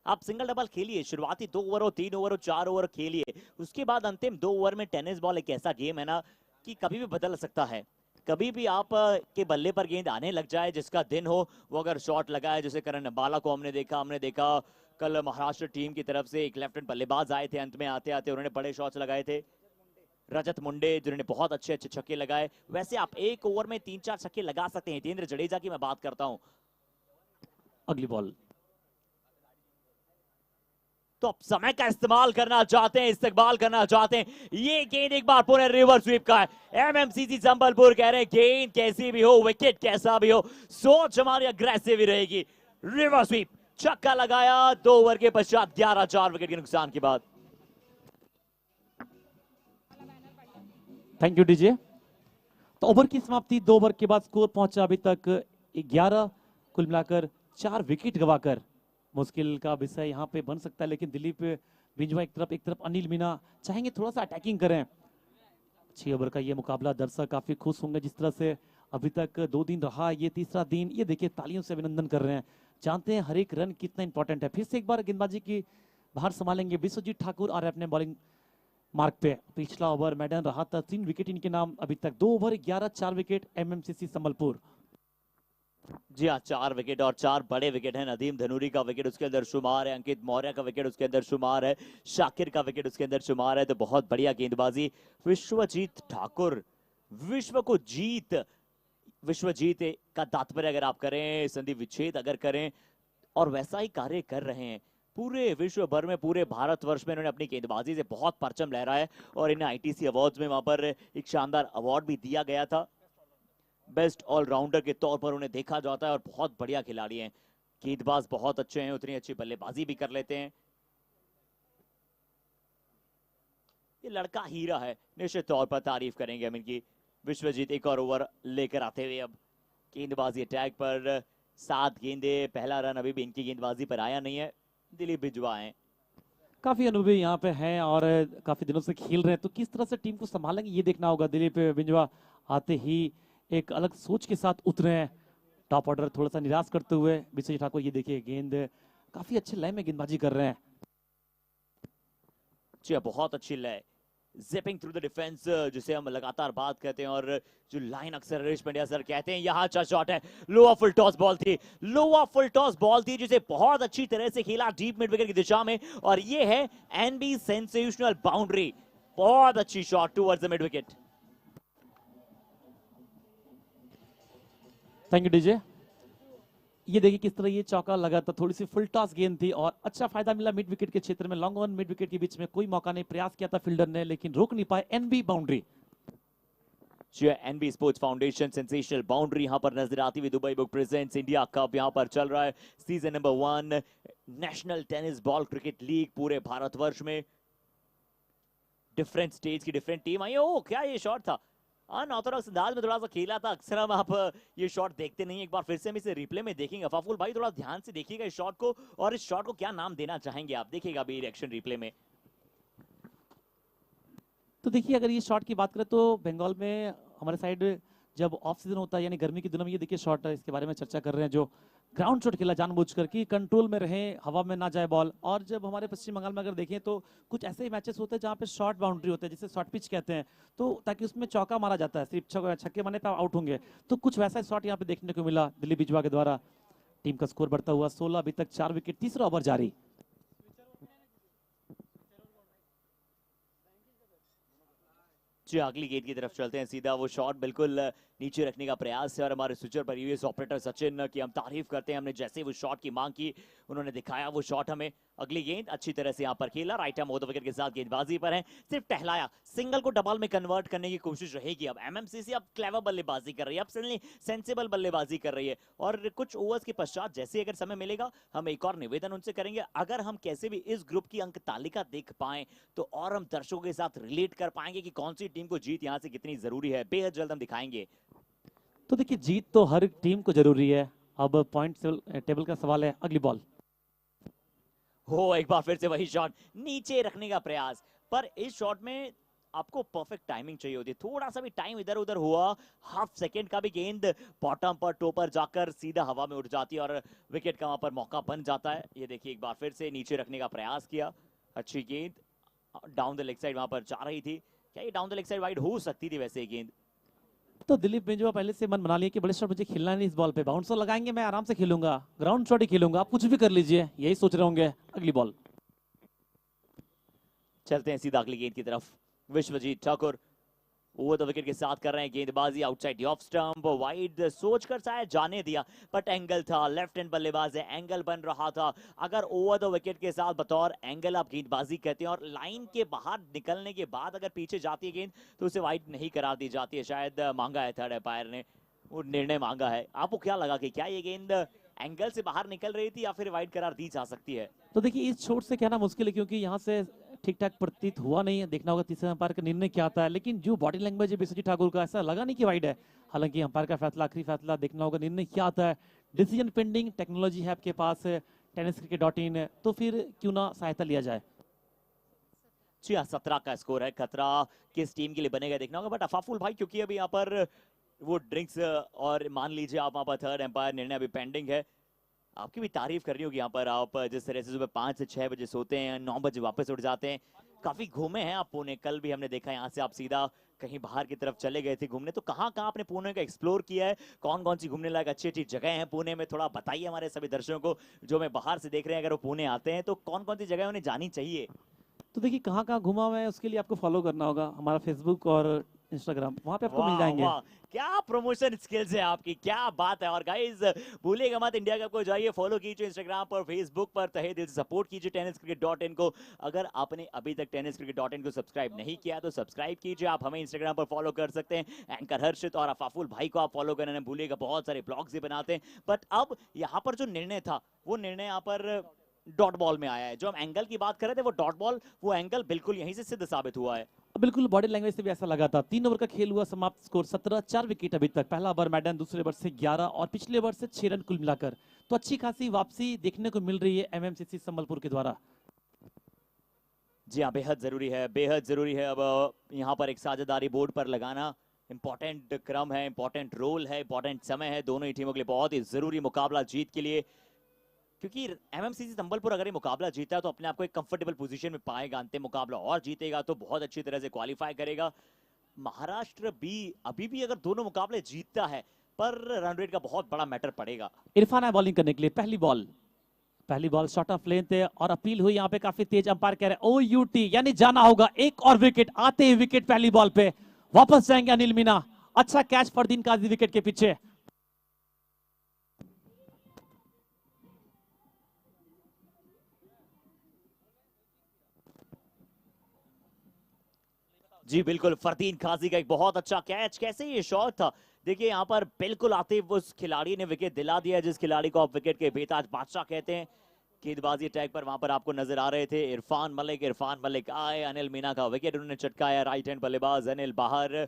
आप सिंगल डबल खेलिए, शुरुआती 2 ओवर हो, 3 ओवर हो, 4 ओवर खेलिए, उसके बाद अंतिम 2 ओवर में टेनिस बॉल एक ऐसा गेम है ना कि कभी भी बदल सकता है। कभी भी आप के बल्ले पर गेंद आने लग जाए, जिसका दिन हो वो अगर शॉट लगाए, जैसे करण बाला को हमने देखा कल महाराष्ट्र टीम की तरफ से एक लेफ्ट हैंड बल्लेबाज आए थे, अंत में आते आते उन्होंने बड़े शॉट्स लगाए थे। रजत मुंडे जिन्होंने बहुत अच्छे अच्छे छक्के लगाए। वैसे आप एक ओवर में 3-4 छक्के लगा सकते हैं। हितेंद्र जडेजा की मैं बात करता हूं। अगली बॉल, तो आप समय का इस्तेमाल करना चाहते हैं, इस्तेमाल करना चाहते हैं। ये गेंद एक बार पूरे रिवर्स स्वीप का है। एमएमसीसी संबलपुर कह रहे हैं गेंद कैसी भी हो, विकेट कैसा भी हो, सोच हमारी अग्रेसिव ही रहेगी। रिवर्स स्वीप, छक्का लगाया 2 ओवर के पश्चात 11-4 विकेट के नुकसान के बाद। Thank you DJ. तो ओवर की समाप्ति 2 ओवर के बाद स्कोर पहुंचा अभी तक 11, कुल मिलाकर 4 विकेट गवाकर। मुश्किल का विषय यहाँ पे बन सकता है, लेकिन दिलीप बिंजवा एक तरफ अनिल मीना चाहेंगे थोड़ा सा अटैकिंग करें। 6 ओवर का ये मुकाबला, दर्शक काफी खुश होंगे जिस तरह से अभी तक 2 दिन रहा, ये तीसरा दिन। ये देखिए तालियों से अभिनंदन कर रहे हैं, जानते हैं हर एक रन कितना इंपॉर्टेंट है। फिर से एक बार गेंदबाजी की बाहर संभालेंगे विश्वजीत ठाकुर और अपने बॉलिंग मार्क पे। पिछला ओवर मैदान रहा था 3 विकेट इनके नाम अभी तक, 2 ओवर 11 4 विकेट एमएमसीसी संबलपुर। जी हाँ, 4 विकेट और 4 बड़े विकेट हैं। नदीम धनूरी का विकेट उसके अंदर शुमार है, अंकित मौर्य का विकेट उसके अंदर शुमार है, शाकिर का विकेट उसके अंदर शुमार है। तो बहुत बढ़िया गेंदबाजी। विश्वजीत ठाकुर, विश्व को जीत, विश्वजीत का तात्पर्य अगर आप करें, संदीप विच्छेद अगर करें, और वैसा ही कार्य कर रहे हैं। पूरे विश्व भर में, पूरे भारतवर्ष में इन्होंने अपनी गेंदबाजी से बहुत परचम लहराया है और इन्हें आईटीसी अवार्ड्स में वहां पर एक शानदार अवार्ड भी दिया गया था। बेस्ट ऑलराउंडर के तौर पर उन्हें देखा जाता है और बहुत बढ़िया खिलाड़ी हैं। गेंदबाज बहुत अच्छे हैं, उतनी अच्छी बल्लेबाजी भी कर लेते हैं। ये लड़का हीरा है, निश्चित तौर पर तारीफ करेंगे हम इनकी। विश्वजीत एक और ओवर लेकर आते हुए अब गेंदबाजी अटैक पर, 7 गेंदे, पहला रन अभी भी इनकी गेंदबाजी पर आया नहीं है। दिलीप बिजवा हैं, काफी अनुभवी यहाँ पे हैं और काफी दिनों से खेल रहे हैं, तो किस तरह से टीम को संभालेंगे ये देखना होगा। दिलीप बिंजवा आते ही एक अलग सोच के साथ उतरे हैं, टॉप ऑर्डर थोड़ा सा निराश करते हुए। विश्वजीत ठाकुर ये देखिए गेंद काफी अच्छे लय में गेंदबाजी कर रहे हैं। जी बहुत अच्छी लय, जिपिंग थ्रू द डिफेंस जिसे हम लगातार बात करते हैं, और जो लाइन अक्सर हरीश पंड्या सर कहते हैं। यहाँ अच्छा शॉट है, लोअर फुल टॉस बॉल थी, लोअर फुल टॉस बॉल थी जिसे बहुत अच्छी तरह से खेला डीप मिड विकेट की दिशा में, और ये है एनबी सेंसेशनल बाउंड्री। बहुत अच्छी shot towards the mid wicket. Thank you DJ. ये देखिए किस तरह ये चौका लगा था, थोड़ी सी फुल टॉस गेंद थी और अच्छा फायदा मिला मिड विकेट के क्षेत्र में। लॉन्ग ऑन मिड विकेट के बीच में कोई मौका नहीं, प्रयास किया था फील्डर ने लेकिन रोक नहीं पाए। NB boundary, NB sports foundation sensational boundary यहां पर नजर आती हुई। Dubai book presents India cup यहां पर चल रहा है, season number 1 national tennis ball cricket league. पूरे भारतवर्ष में डिफरेंट स्टेज की डिफरेंट टीम आई। ओ क्या ये शॉट था, अनऑथोडॉक्स अंदाज में थोड़ा सा खेला था। अक्सर हम आप ये शॉट देखते नहीं, एक बार फिर से हम इसे रिप्ले में देखेंगे। अफाफुल भाई थोड़ा ध्यान से देखिएगा इस शॉट को, और इस शॉट को क्या नाम देना चाहेंगे आप, देखिएगा अभी रिएक्शन रिप्ले में। तो देखिए अगर ये शॉट की बात करें तो बंगाल में हमारे साइड जब ऑफ सीजन होता है यानी गर्मी के दिनों में, ये देखिए शॉट इसके बारे में चर्चा कर रहे हैं, जो ग्राउंड शॉट खेला जानबूझकर कि कंट्रोल में रहे, हवा में ना जाए बॉल। और जब हमारे पश्चिम बंगाल में अगर देखें तो कुछ ऐसे ही मैचेस होते हैं जहाँ पे शॉर्ट बाउंड्री होते हैं, जिसे शॉर्ट पिच कहते हैं, तो ताकि उसमें चौका मारा जाता है, सिर्फ छक्के मारने पर आउट होंगे। तो कुछ वैसा शॉट यहाँ पे देखने को मिला दिलीप बिजवा के द्वारा। टीम का स्कोर बढ़ता हुआ 16, अभी तक 4 विकेट, तीसरा ओवर जारी। जी अगली गेंद की तरफ चलते हैं सीधा। वो शॉट बिल्कुल नीचे रखने का प्रयास है, और हमारे स्विचर पर यूएस ऑपरेटर सचिन की हम तारीफ करते हैं। हमने जैसे वो शॉट की मांग की, उन्होंने दिखाया वो शॉट हमें। अगली गेंद अच्छी तरह से यहाँ पर खेला, राइट हैंड विकेट के साथ गेंदबाजी पर है, सिर्फ टहलाया, सिंगल को डबल में कन्वर्ट करने की कोशिश रहेगी। अब एमएमसीसी अब क्लेवर बल्लेबाजी कर रही है, अब सेंसिबल बल्लेबाजी कर रही है, और कुछ ओवर्स के पश्चात जैसे अगर समय मिलेगा हम एक और निवेदन उनसे करेंगे, अगर हम कैसे भी इस ग्रुप की अंक तालिका देख पाए तो और हम दर्शकों के साथ रिलेट कर पाएंगे कि कौन सी टीम को जीत यहाँ से कितनी जरूरी है, बेहद जल्द हम दिखाएंगे। तो देखिए जीत तो हर टीम को जरूरी है। अब पॉइंट टेबल का सवाल है। अगली बॉल, हो एक बार फिर से वही शॉट, नीचे रखने का प्रयास, पर इस शॉट में आपको परफेक्ट टाइमिंग चाहिए होती है। थोड़ा सा भी टाइम इधर उधर हुआ, हाफ सेकंड का भी, गेंद बॉटम पर, टो पर जाकर सीधा हवा में उड़ जाती है और विकेट का वहां पर मौका बन जाता है। ये देखिए एक बार फिर से नीचे रखने का प्रयास किया, अच्छी गेंद डाउन द लेग साइड वहां पर जा रही थी। क्या ये down the leg side wide हो सकती थी वैसे गेंद? तो दिलीप बिंजवा पहले से मन बना लिया कि बड़े शॉट मुझे खेलना नहीं, इस बॉल पे बाउंसर लगाएंगे, मैं आराम से खेलूंगा, ग्राउंड शॉट ही खेलूंगा, आप कुछ भी कर लीजिए, यही सोच रहे होंगे। अगली बॉल, चलते हैं सीधा अगली गेंद की तरफ। Vishwajeet Thakur over the wicket के साथ कर रहे हैं गेंदबाजी, आउटसाइड ऑफ स्टंप, वाइड सोचकर शायद जाने दिया, बट एंगल था, लेफ्ट हैंड बल्लेबाज है, एंगल बन रहा था। अगर ओवर द विकेट के साथ बतौर एंगल आप गेंदबाजी कहते हैं और लाइन के बाहर निकलने के बाद अगर पीछे जाती है गेंद तो उसे वाइड नहीं करार दी जाती है। शायद मांगा है थर्ड एम्पायर ने, वो निर्णय मांगा है। आपको क्या लगा कि क्या ये गेंद एंगल से बाहर निकल रही थी या फिर वाइड करार दी जा सकती है? तो देखिए इस छोट से कहना मुश्किल है क्योंकि यहाँ से ठीक ठाक प्रतीत हुआ नहीं है, देखना होगा तीसरे अंपायर का निर्णय क्या आता है। लेकिन जो बॉडी लैंग्वेज है विश्वजीत ठाकुर का, ऐसा लगा नहीं कि वाइड है। हालांकि अंपायर का फैसला, आखिरी फैसला, देखना होगा निर्णय क्या आता है। डिसीजन पेंडिंग, टेक्नोलॉजी है आपके पास tenniscricket.in, तो फिर क्यों ना सहायता लिया जाए। जी हाँ, 17 का स्कोर है। खतरा किस टीम के लिए बनेगा देखना होगा, बट अफाफुल भाई क्योंकि अभी यहाँ पर वो ड्रिंक्स और मान लीजिए आप वहाँ पर थर्ड एम्पायर निर्णय अभी पेंडिंग है, आपकी भी तारीफ कर रही होगी यहाँ पर। आप जिस तरह से सुबह 5 से 6 बजे सोते हैं, 9 बजे वापस उठ जाते हैं, काफी घूमे हैं आप पुणे, कल भी हमने देखा यहाँ से आप सीधा कहीं बाहर की तरफ चले गए थे घूमने, तो कहाँ कहाँ आपने पुणे का एक्सप्लोर किया है, कौन कौन सी घूमने लायक अच्छी अच्छी जगह हैं पुणे में, थोड़ा बताइए हमारे सभी दर्शकों को जो मैं बाहर से देख रहे हैं, अगर वो पुणे आते हैं तो कौन कौन सी जगह उन्हें जानी चाहिए। तो देखिए कहाँ कहाँ घुमा हुआ है, उसके लिए आपको फॉलो करना होगा हमारा फेसबुक और इंस्टाग्राम, वहाँ पे आपको मिल वाह जाएंगे। वाह, क्या प्रमोशन स्किल्स है आपकी, क्या बात है। और गाइस भूलिएगा मत, इंडिया कप को जाइए, फॉलो कीजिए इंस्टाग्राम पर, फेसबुक पर, तहे दिल से सपोर्ट कीजिए tenniscricket.in को। अगर आपने अभी तक tenniscricket.in को सब्सक्राइब नहीं किया तो सब्सक्राइब कीजिए। आप हमें इंस्टाग्राम पर फॉलो कर सकते हैं, एंकर हर्षित और अफाफुल भाई को आप फॉलो करना भूलिएगा, बहुत सारे ब्लॉग्स भी बनाते हैं। बट अब यहाँ पर जो निर्णय था वो निर्णय यहाँ पर डॉट बॉल में आया है। जो हम एंगल की बात कर रहे थे वो डॉट बॉल, वो एंगल बिल्कुल यहीं से सिद्ध साबित हुआ है। बिल्कुल बॉडी लैंग्वेज से भी ऐसा लगा था। 3 ओवर का खेल हुआ समाप्त, स्कोर 17, 4 विकेट अभी तक। पहला ओवर मैडन, दूसरे ओवर से 11 और पिछले ओवर से 6 रन कुल मिलाकर। तो अच्छी खासी वापसी देखने को मिल रही है एमएमसीसी संबलपुर के द्वारा। जी हाँ, बेहद जरूरी है, बेहद जरूरी है। अब यहाँ पर एक साझेदारी बोर्ड पर लगाना इंपॉर्टेंट क्रम है, इंपॉर्टेंट रोल है, इंपॉर्टेंट समय है दोनों ही टीमों के लिए, बहुत ही जरूरी मुकाबला जीत के लिए। क्योंकि एमएमसीसी संबलपुर अगर ये मुकाबला जीता है तो अपने आप को एक कंफर्टेबल पोजीशन में पाएगा, अंतिम मुकाबला और जीतेगा तो बहुत अच्छी तरह से क्वालिफाई करेगा। महाराष्ट्र भी अभी भी अगर दोनों मुकाबले जीतता है पर रन रेट का बहुत बड़ा मैटर पड़ेगा। इरफान है बॉलिंग करने के लिए, पहली बॉल शॉर्ट ऑफ लेंथ है और अपील हुई यहाँ पे काफी तेज। अंपायर कह रहे OUT यानी जाना होगा, एक और विकेट। आते ही विकेट पहली बॉल पे, वापस जाएंगे अनिल मीना। अच्छा कैच फरदीन काजी विकेट के पीछे। जी बिल्कुल, फरदीन काजी का एक बहुत अच्छा कैच। कैसे ये शॉट था, देखिए यहाँ पर बिल्कुल आते उस खिलाड़ी ने विकेट दिला दिया जिस खिलाड़ी को आप विकेट के बेताज बादशाह कहते हैं। गेंदबाजी टैग पर वहां पर आपको नजर आ रहे थे इरफान मलिक आए, अनिल मीना का विकेट उन्होंने चटकाया। राइट हैंड बल्लेबाज अनिल बाहर।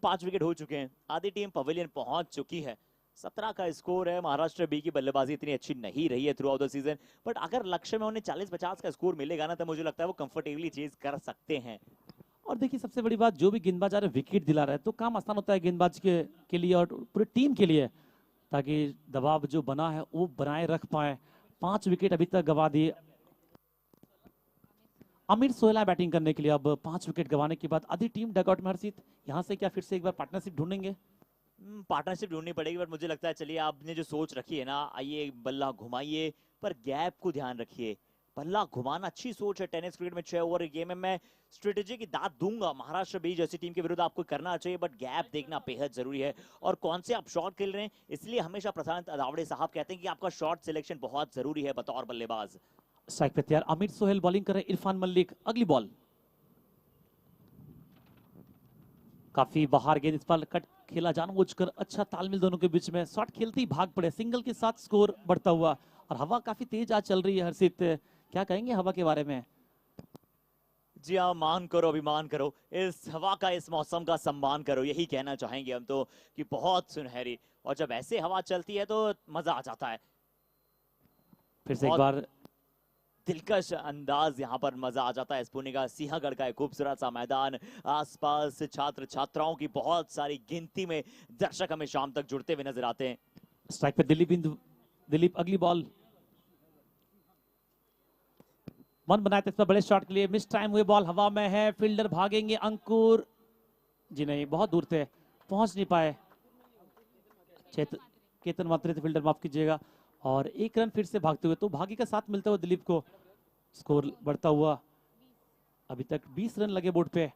5 विकेट हो चुके हैं, आधी टीम पवेलियन पहुंच चुकी है। 17 का स्कोर है। महाराष्ट्र बी की बल्लेबाजी इतनी अच्छी नहीं रही है through out the season, but अगर लक्ष्य में उन्हें 40-50 का स्कोर मिलेगा ना तो मुझे लगता है वो कंफर्टेबली चेज कर सकते हैं। और देखिए सबसे बड़ी बात, जो भी गेंदबाज आ रहा है विकेट दिला रहा है तो काम आसान होता है गेंदबाज के लिए और पूरी टीम के लिए, ताकि दबाव जो बना है वो बनाए रख पाए। 5 विकेट अभी तक गवा दिए। अमित सोहेल बैटिंग करने के लिए। अब 5 विकेट गंवाने के बाद आधी टीम डगआउट में। हर्षित, यहाँ से क्या फिर से एक बार पार्टनरशिप ढूंढेंगे? पार्टनरशिप ढूंढनी पड़ेगी, बट मुझे लगता है चलिए आपने जो सोच रखी है ना, आइए बल्ला घुमाइए पर गैप को ध्यान रखिए। बल्ला घुमाना अच्छी सोच है टेनिस क्रिकेट में। 6 ओवर गेम में मैं स्ट्रेटेजी की दाद दूंगा महाराष्ट्र बी जैसी टीम के विरुद्ध आपको करना चाहिए, बट गैप देखना बेहद जरूरी है। और कौन से आप शॉट खेल रहे हैं, इसलिए हमेशा प्रशांत अदावड़े साहब कहते हैं कि आपका शॉट सिलेक्शन बहुत जरूरी है बतौर बल्लेबाज। स्ट्राइक पे तैयार अमित सोहेल, बॉलिंग कर रहे इरफान मलिक। अगली बॉल काफी बाहर गेंद, इस पर कट खेला जानबूझकर। अच्छा तालमेल दोनों के बीच में, शॉट खेलते ही भाग पड़े, सिंगल के साथ स्कोर बढ़ता हुआ। और हवा काफी तेज आज चल रही है। हर्षित, क्या कहेंगे हवा के बारे में? जी हाँ, मान करो, अभिमान करो, इस हवा का, इस मौसम का सम्मान करो, यही कहना चाहेंगे हम तो कि बहुत सुनहरी। और जब ऐसे हवा चलती है तो मजा आ जाता है। फिर से एक बार दिलकश अंदाज, यहाँ पर मजा आ जाता है। पुणे का सिंहगढ़ का एक खूबसूरत सा मैदान, आसपास छात्र छात्राओं की बहुत सारी गिनती में दर्शक हमें शाम तक जुड़ते हुए नजर आते हैं। स्ट्राइक पे दिलीप। अगली बॉल मन बनाए थे इस पर बड़े शॉट के लिए, मिस टाइम हुए। बॉल हवा में है, फील्डर भागेंगे। अंकुर जी नहीं, बहुत दूर थे, पहुंच नहीं पाए। केतन मात्रे थे फील्डर, माफ कीजिएगा। और 1 रन फिर से भागते हुए, तो भागी का साथ मिलता हुआ दिलीप को। स्कोर बढ़ता हुआ, अभी तक 20 रन लगे बोर्ड पे।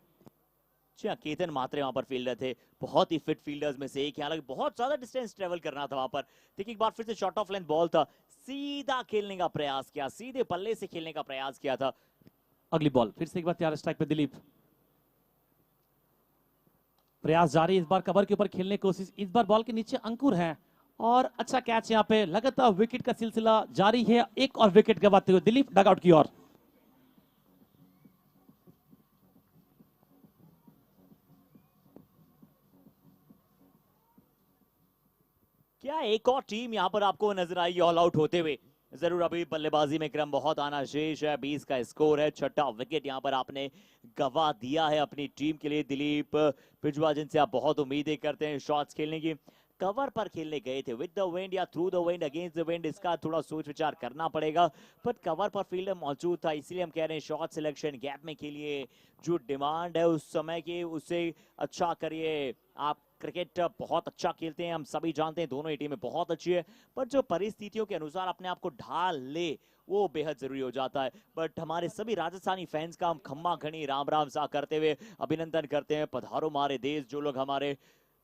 केतन मात्रे वहां पर फील्डर थे, बहुत ही फिट फील्डर्स में से एक। हालांकि बहुत ज्यादा डिस्टेंस ट्रेवल करना था वहां पर। देखिए एक बार फिर से शॉर्ट ऑफ लेंथ बॉल था, सीधा खेलने का प्रयास किया, सीधे पल्ले से खेलने का प्रयास किया था। अगली बॉल फिर से एक बार तैयार, स्ट्राइक पे दिलीप। प्रयास जारी, इस बार कवर के ऊपर खेलने की कोशिश। इस बार बॉल के नीचे अंकुर है और अच्छा कैच यहाँ पे। लगातार विकेट का सिलसिला जारी है, एक और विकेट गंवाते हुए दिलीप डगआउट की ओर। क्या एक और टीम यहाँ पर आपको नजर आई ऑल आउट होते हुए? जरूर, अभी बल्लेबाजी में क्रम बहुत आना शेष है। 20 का स्कोर है, 6ठा विकेट यहाँ पर आपने गवा दिया है अपनी टीम के लिए। दिलीप पिजवा, जिनसे आप बहुत उम्मीदें करते हैं शॉट्स खेलने की। कवर पर खेलने गए थे विद द विंड या through the wind against the wind, इसका थोड़ा सोच विचार करना पड़ेगा। बट कवर पर फील्डर मौजूद था, इसलिए हम कह रहे हैं शॉट सिलेक्शन गैप में खेलिए, जो डिमांड है उस समय की उससे अच्छा करिए। आप क्रिकेट बहुत अच्छा खेलते हैं, हम सभी जानते हैं, दोनों ही टीमें बहुत अच्छी है, पर जो परिस्थितियों के अनुसार अपने आप को ढाल ले वो बेहद जरूरी हो जाता है। बट हमारे सभी राजस्थानी फैंस का हम खम्मा खड़ी राम राम सा करते हुए अभिनंदन करते हैं। पधारो हमारे देश, जो लोग हमारे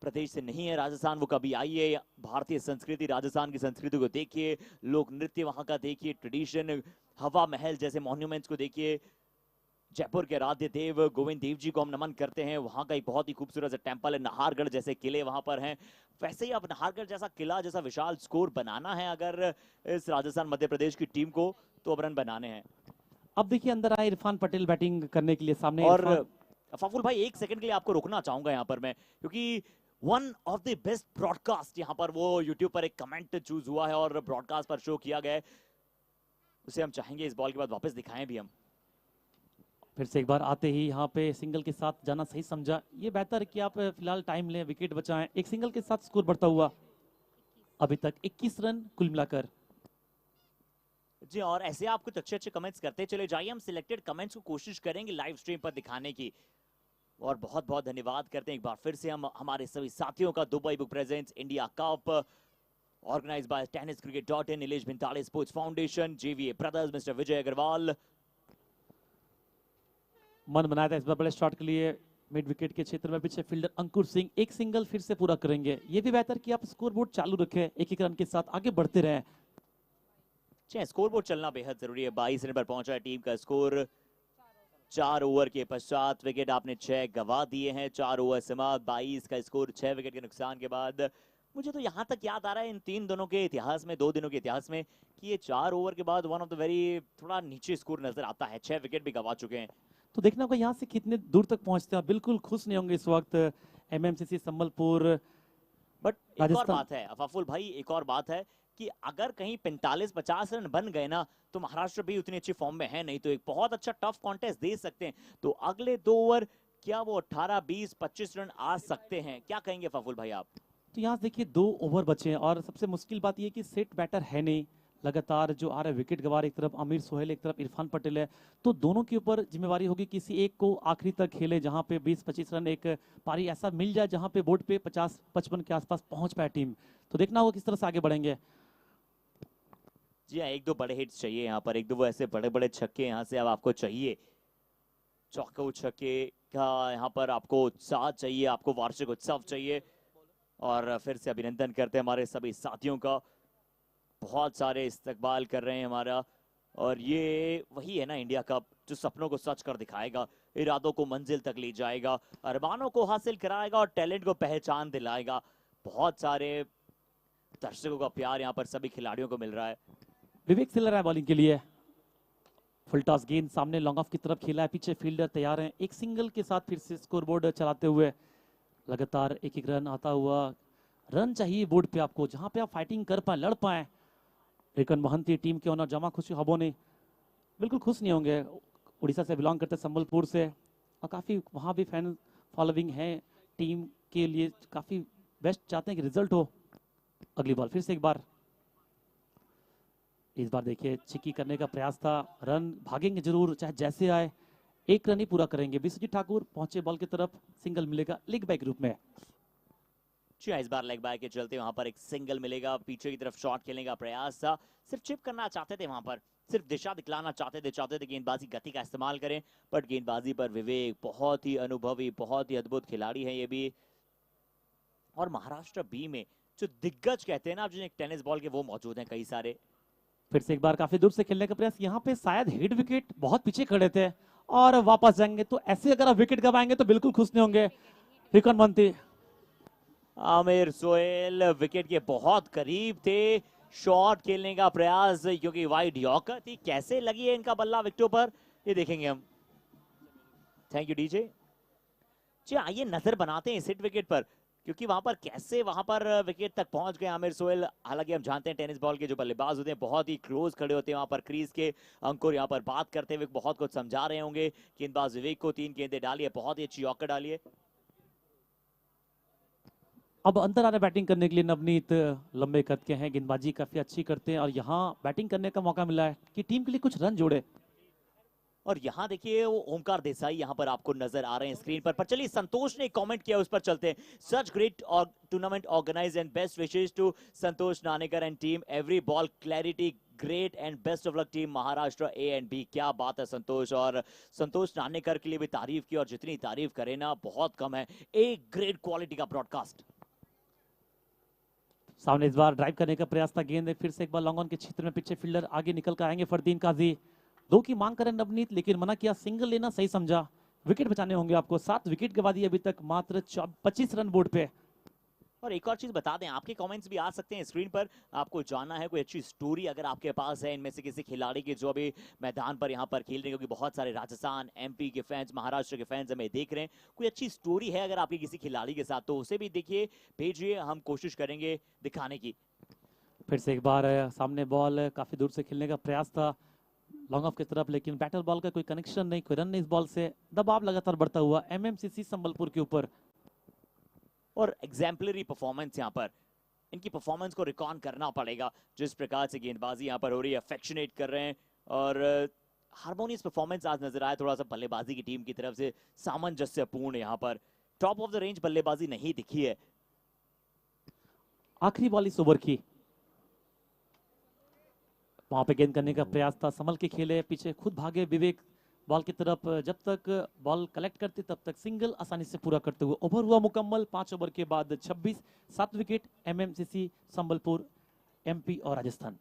प्रदेश से नहीं है राजस्थान, वो कभी आइए, भारतीय संस्कृति, राजस्थान की संस्कृति को देखिए, लोक नृत्य वहां का देखिए, ट्रेडिशन, हवा महल जैसे मॉन्यूमेंट्स को देखिए। जयपुर के आराध्य देव गोविंद देव जी को हम नमन करते हैं, वहां का एक बहुत ही खूबसूरत टेम्पल है, नाहरगढ़ जैसे किले वहां पर हैं। वैसे ही अब नाहरगढ़ जैसा किला जैसा विशाल स्कोर बनाना है अगर इस राजस्थान मध्य प्रदेश की टीम को, तो अब रन बनाने हैं। अब देखिए अंदर आए इरफान पटेल बैटिंग करने के लिए सामने। और फाफुल भाई एक सेकंड के लिए आपको रोकना चाहूंगा यहाँ पर मैं, क्योंकि one of the best broadcast यहाँ पर वो यूट्यूब पर एक कमेंट चूज हुआ है और ब्रॉडकास्ट पर शो किया गया है, उसे हम चाहेंगे इस बॉल के बाद वापस दिखाएं भी हम। फिर से एक बार आते ही यहाँ पे सिंगल के साथ जाना सही समझा, ये बेहतर है कि आप फिलहाल टाइम लें, विकेट बचाएं। एक सिंगल के साथ स्कोर बढ़ता हुआ अभी तक 21 रन कुल मिलाकर। जी, और ऐसे आप कुछ अच्छे अच्छे कमेंट्स करते चले जाइए, हम सिलेक्टेड कमेंट्स को कोशिश करेंगे लाइव स्ट्रीम पर दिखाने की। और बहुत बहुत धन्यवाद करते हैं एक बार फिर से हम हमारे सभी साथियों का। Dubai book presents India cup organised by tenniscricket.in, Nilesh Bhintade sports foundation, JVA brothers, mister Vijay Agarwal. मन बनाया था इस बार बड़े शॉट के लिए मिड विकेट के क्षेत्र में, पीछे फील्डर अंकुर सिंह एक सिंगल फिर से पूरा करेंगे। ये भी बेहतर कि आप स्कोर बोर्ड चालू रखें, एक एक रन के साथ आगे बढ़ते रहें। स्कोर बोर्ड चलना बेहद जरूरी है। 22 रन पर पहुंचा है टीम का स्कोर। 4 ओवर के पश्चात विकेट आपने 6 गवा दिए हैं, 4 ओवर समाप्त, 22 का स्कोर 6 विकेट के नुकसान के बाद। मुझे तो यहाँ तक याद आ रहा है इन 3 दिनों के इतिहास में, 2 दिनों के इतिहास में, कि ये 4 ओवर के बाद वन ऑफ द वेरी थोड़ा नीचे स्कोर नजर आता है। 6 विकेट भी गवा चुके हैं। तो देखना होगा यहाँ से कितने दूर तक पहुंचते हैं। बिल्कुल खुश नहीं होंगे इस वक्त MMCC संबलपुर। बट एक और बात है अफाफुल भाई, एक और बात है कि अगर कहीं 45-50 रन बन गए ना, तो महाराष्ट्र भी उतनी अच्छी फॉर्म में है नहीं, तो एक बहुत अच्छा टफ कॉन्टेस्ट दे सकते हैं। तो अगले 2 ओवर क्या वो 18, 20, 25 रन आ सकते हैं? क्या कहेंगे अफाफुल भाई आप? तो यहाँ से देखिए 2 ओवर बचे हैं और सबसे मुश्किल बात यह कि सेट बैटर है नहीं, लगातार जो आ रहा है विकेट गंवा रहे, एक तरफ आमिर सोहेल, एक तरफ इरफान पटेल है, तो दोनों के ऊपर जिम्मेवारी होगी किसी एक को आखिरी तक खेले, जहां पे 20-25 रन एक पारी ऐसा मिल जाए जहां पे बोर्ड पे 50-55 के आसपास पहुंच पाए टीम। तो देखना होगा किस तरह से आगे बढ़ेंगे। जी हाँ, 1-2 बड़े हिट्स चाहिए यहाँ पर, 1-2 वो ऐसे बड़े बड़े छक्के यहाँ से अब आपको चाहिए। चौके छक्के का यहाँ पर आपको उत्साह चाहिए, आपको वार्षिक उत्सव चाहिए। और फिर से अभिनंदन करते हैं हमारे सभी साथियों का, बहुत सारे इस्तकबाल कर रहे हैं हमारा। और ये वही है ना इंडिया कप, जो सपनों को सच कर दिखाएगा, इरादों को मंजिल तक ले जाएगा, अरमानों को हासिल कराएगा और टैलेंट को पहचान दिलाएगा। बहुत सारे दर्शकों का प्यार यहाँ पर सभी खिलाड़ियों को मिल रहा है। विवेक सिलर है बॉलिंग के लिए, फुल टॉस गेंद सामने लॉन्ग ऑफ की तरफ खेला है, पीछे फील्डर तैयार हैं, एक सिंगल के साथ फिर से स्कोरबोर्ड चलाते हुए लगातार एक एक रन आता हुआ। रन चाहिए बोर्ड पे आपको, जहां पे आप फाइटिंग कर पाए, लड़ पाए। रिकन महंती टीम के ओनर जमा खुशी हबो ने बिल्कुल खुश नहीं होंगे, उड़ीसा से बिलोंग करते संबलपुर से, और काफ़ी वहाँ भी फैन फॉलोइंग है टीम के लिए, काफ़ी बेस्ट चाहते हैं कि रिजल्ट हो। अगली बॉल फिर से एक बार, इस बार देखिए चिक्की करने का प्रयास था, रन भागेंगे जरूर चाहे जैसे आए, एक रन ही पूरा करेंगे। विश्वजीत ठाकुर पहुंचे बॉल की तरफ, सिंगल मिलेगा लेग बैक रूप में। इस बार लेग बैक के चलते वहां पर एक सिंगल मिलेगा, पीछे की तरफ शॉट खेलने का प्रयास था, सिर्फ चिप करना चाहते थे वहां पर, सिर्फ दिशा दिखलाना चाहते थे गेंदबाजी गति का इस्तेमाल करें। बट गेंदबाजी पर विवेक बहुत ही अनुभवी, बहुत ही अद्भुत खिलाड़ी है ये भी। और महाराष्ट्र बी में जो दिग्गज कहते हैं ना, जो एक टेनिस बॉल के, वो मौजूद हैं कई सारे। फिर से एक बार काफी दूर से खेलने का प्रयास, यहाँ पे शायद हिट विकेट, बहुत पीछे खड़े थे और वापस जाएंगे, तो ऐसे अगर आप विकेट गवाएंगे तो बिल्कुल खुश नहीं होंगे। रिकन महंती, आमिर सोहेल विकेट के बहुत करीब थे, शॉट खेलने का प्रयास, क्योंकि वाइड यॉर्कर थी, कैसे लगी है इनका बल्ला विकेटों पर ये देखेंगे हम। थैंक यू डीजे जी। आइए नजर बनाते हैं इस हिट विकेट पर, क्योंकि वहां पर कैसे वहां पर विकेट तक पहुंच गए आमिर सोहेल। हालांकि हम जानते हैं टेनिस बॉल के जो बल्लेबाज होते हैं बहुत ही क्लोज खड़े होते हैं वहां पर क्रीज के। अंकुर यहाँ पर बात करते हुए बहुत कुछ समझा रहे होंगे। गेंदबाज विवेक को 3 गेंदें डाली है, बहुत ही अच्छी यॉर्कर डाली है। अब अंदर आ रहे बैटिंग करने के लिए नवनीत, लंबे कद के हैं, गेंदबाजी काफी अच्छी करते हैं और यहाँ बैटिंग करने का मौका मिला है कि टीम के लिए कुछ रन जोड़े। और यहाँ देखिए वो ओमकार देसाई यहाँ पर आपको नजर आ रहे हैं स्क्रीन पर चलिए संतोष ने एक कमेंट किया उस पर चलते हैं। सच ग्रेट और tournament organise and best wishes to Santosh Nanekar and team, every ball clarity great and best of luck team Maharashtra A and B. क्या बात है संतोष, और संतोष नानेकर के लिए भी तारीफ की और जितनी तारीफ करे ना बहुत कम है। एक ग्रेट क्वालिटी का ब्रॉडकास्ट। सामने इस बार ड्राइव करने का प्रयास था, गेंद फिर से एक बार लॉन्ग ऑन के क्षेत्र में पिछे फील्डर आगे निकल कर आएंगे। फरदीन काजी 2 की मांग करें नवनीत, लेकिन मना किया, सिंगल लेना सही समझा। विकेट बचाने होंगे आपको, 7 विकेट गवा दिए अभी तक, मात्र 25 रन बोर्ड पे। और एक और चीज बता दें, आपके कमेंट्स भी आ सकते हैं स्क्रीन पर। आपको जानना है कोई अच्छी स्टोरी अगर आपके पास है इनमें से किसी खिलाड़ी की जो अभी मैदान पर यहाँ पर खेल रहे हैं, क्योंकि बहुत सारे राजस्थान एमपी के फैंस, महाराष्ट्र के फैंस हमें देख रहे हैं। कोई अच्छी स्टोरी है अगर आपके किसी खिलाड़ी के साथ तो उसे भी देखिए, भेजिए, हम कोशिश करेंगे दिखाने की। फिर से एक बार सामने बॉल, काफी दूर से खेलने का प्रयास था लॉन्ग ऑफ की तरफ, लेकिन बैटर बॉल का कोई कनेक्शन नहीं, कोई रन नहीं इस बॉल से। दबाव लगातार बढ़ता हुआ एमएमसीसी संबलपुर के ऊपर। और एग्जाम्पलरी परफॉर्मेंस यहाँ पर, इनकी परफॉर्मेंस को रिकॉर्ड करना पड़ेगा। जिस प्रकार से गेंदबाजी यहाँ पर हो रही है, अफेक्शनेट कर रहे हैं और हार्मोनियस परफॉर्मेंस आज नजर आया। थोड़ा सा बल्लेबाजी की टीम की तरफ से सामंजस्यपूर्ण, यहाँ पर टॉप ऑफ द रेंज बल्लेबाजी नहीं दिखी है। आखिरी बॉल इस ओवर की, वहां पे गेंद करने का प्रयास था, संभल के खेले, पीछे खुद भागे विवेक बॉल की तरफ, जब तक बॉल कलेक्ट करते तब तक सिंगल आसानी से पूरा करते हुए ओवर हुआ मुकम्मल। 5 ओवर के बाद 26, 7 विकेट एमएमसीसी संबलपुर, एमपी और राजस्थान।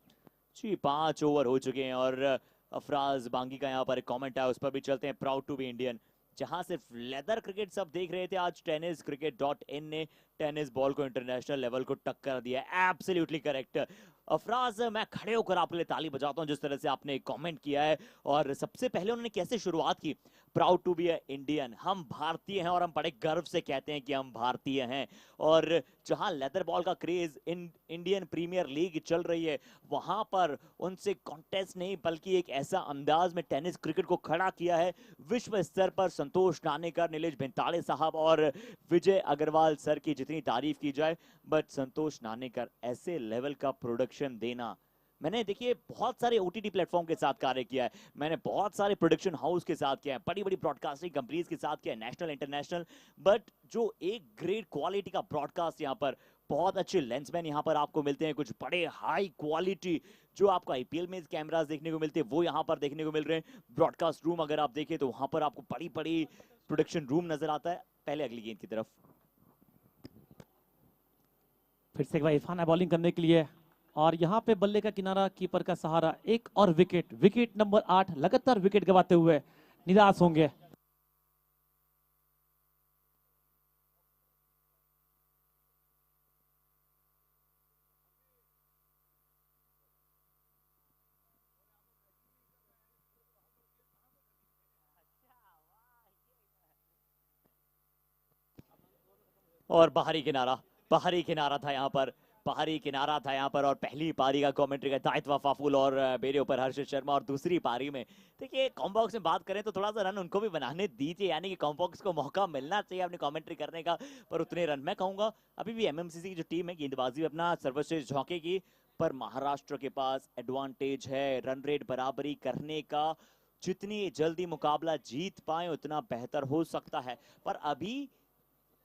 जी 5 ओवर हो चुके हैं और अफराज बांगी का यहाँ पर एक कमेंट आया, उस पर भी चलते हैं। Proud to be Indian. जहां सिर्फ लेदर क्रिकेट सब देख रहे थे, आज टेनिस cricket.in ने टेनिस बॉल को इंटरनेशनल लेवल को टक्कर दिया। एब्सोल्युटली करेक्ट अफराज, मैं खड़े होकर आपके लिए ताली बजाता हूं जिस तरह से आपने कमेंट किया है। और सबसे पहले उन्होंने कैसे शुरुआत की, proud to be a Indian, हम भारतीय हैं और हम बड़े गर्व से कहते हैं कि हम भारतीय हैं। और जहां लेदर बॉल का क्रेज इंडियन प्रीमियर लीग चल रही है, वहां पर उनसे कॉन्टेस्ट नहीं बल्कि एक ऐसा अंदाज में टेनिस क्रिकेट को खड़ा किया है विश्व स्तर पर। संतोष नानेकर, नीलेश भिंताड़े साहब और विजय अग्रवाल सर की जितनी तारीफ की जाए, बट संतोष नानेकर ऐसे लेवल का प्रोडक्शन देना, मैंने देखिए बहुत सारे ओटीटी प्लेटफॉर्म के साथ कार्य किया है, मैंने बहुत सारे प्रोडक्शन हाउस के साथ किया है, बड़ी बड़ी ब्रॉडकास्टिंग कंपनीज के साथ किया है, नेशनल इंटरनेशनल, बट जो एक ग्रेट क्वालिटी का ब्रॉडकास्ट यहाँ पर, बहुत अच्छे लेंसमैन यहाँ पर आपको मिलते हैं, कुछ बड़े हाई क्वालिटी जो आपको आईपीएल में कैमरास देखने को मिलते हैं वो यहाँ पर देखने को मिल रहे हैं। ब्रॉडकास्ट रूम अगर आप देखें तो वहां पर आपको बड़ी बड़ी प्रोडक्शन रूम नजर आता है। पहले अगली गेंद की तरफ, फिर से एक बार इरफान है बॉलिंग करने के लिए और यहाँ पे बल्ले का किनारा, कीपर का सहारा, एक और विकेट, विकेट नंबर 8, लगातार विकेट गवाते हुए निराश होंगे। और बाहरी किनारा था यहाँ पर, बाहरी किनारा था यहाँ पर। और पहली पारी का कमेंट्री का दायित्व फाफुल और मेरे ऊपर हर्षित शर्मा। और दूसरी पारी में देखिए कॉम्बॉक्स में बात करें तो थोड़ा सा रन उनको भी बनाने दीजिए, यानी कि कॉम्बॉक्स को मौका मिलना चाहिए अपनी कमेंट्री करने का, पर उतने रन मैं कहूंगा अभी भी एमएमसीसी की जो टीम है गेंदबाजी में अपना सर्वश्रेष्ठ झोंकेगी, पर महाराष्ट्र के पास एडवांटेज है रन रेट बराबरी करने का। जितनी जल्दी मुकाबला जीत पाए उतना बेहतर हो सकता है, पर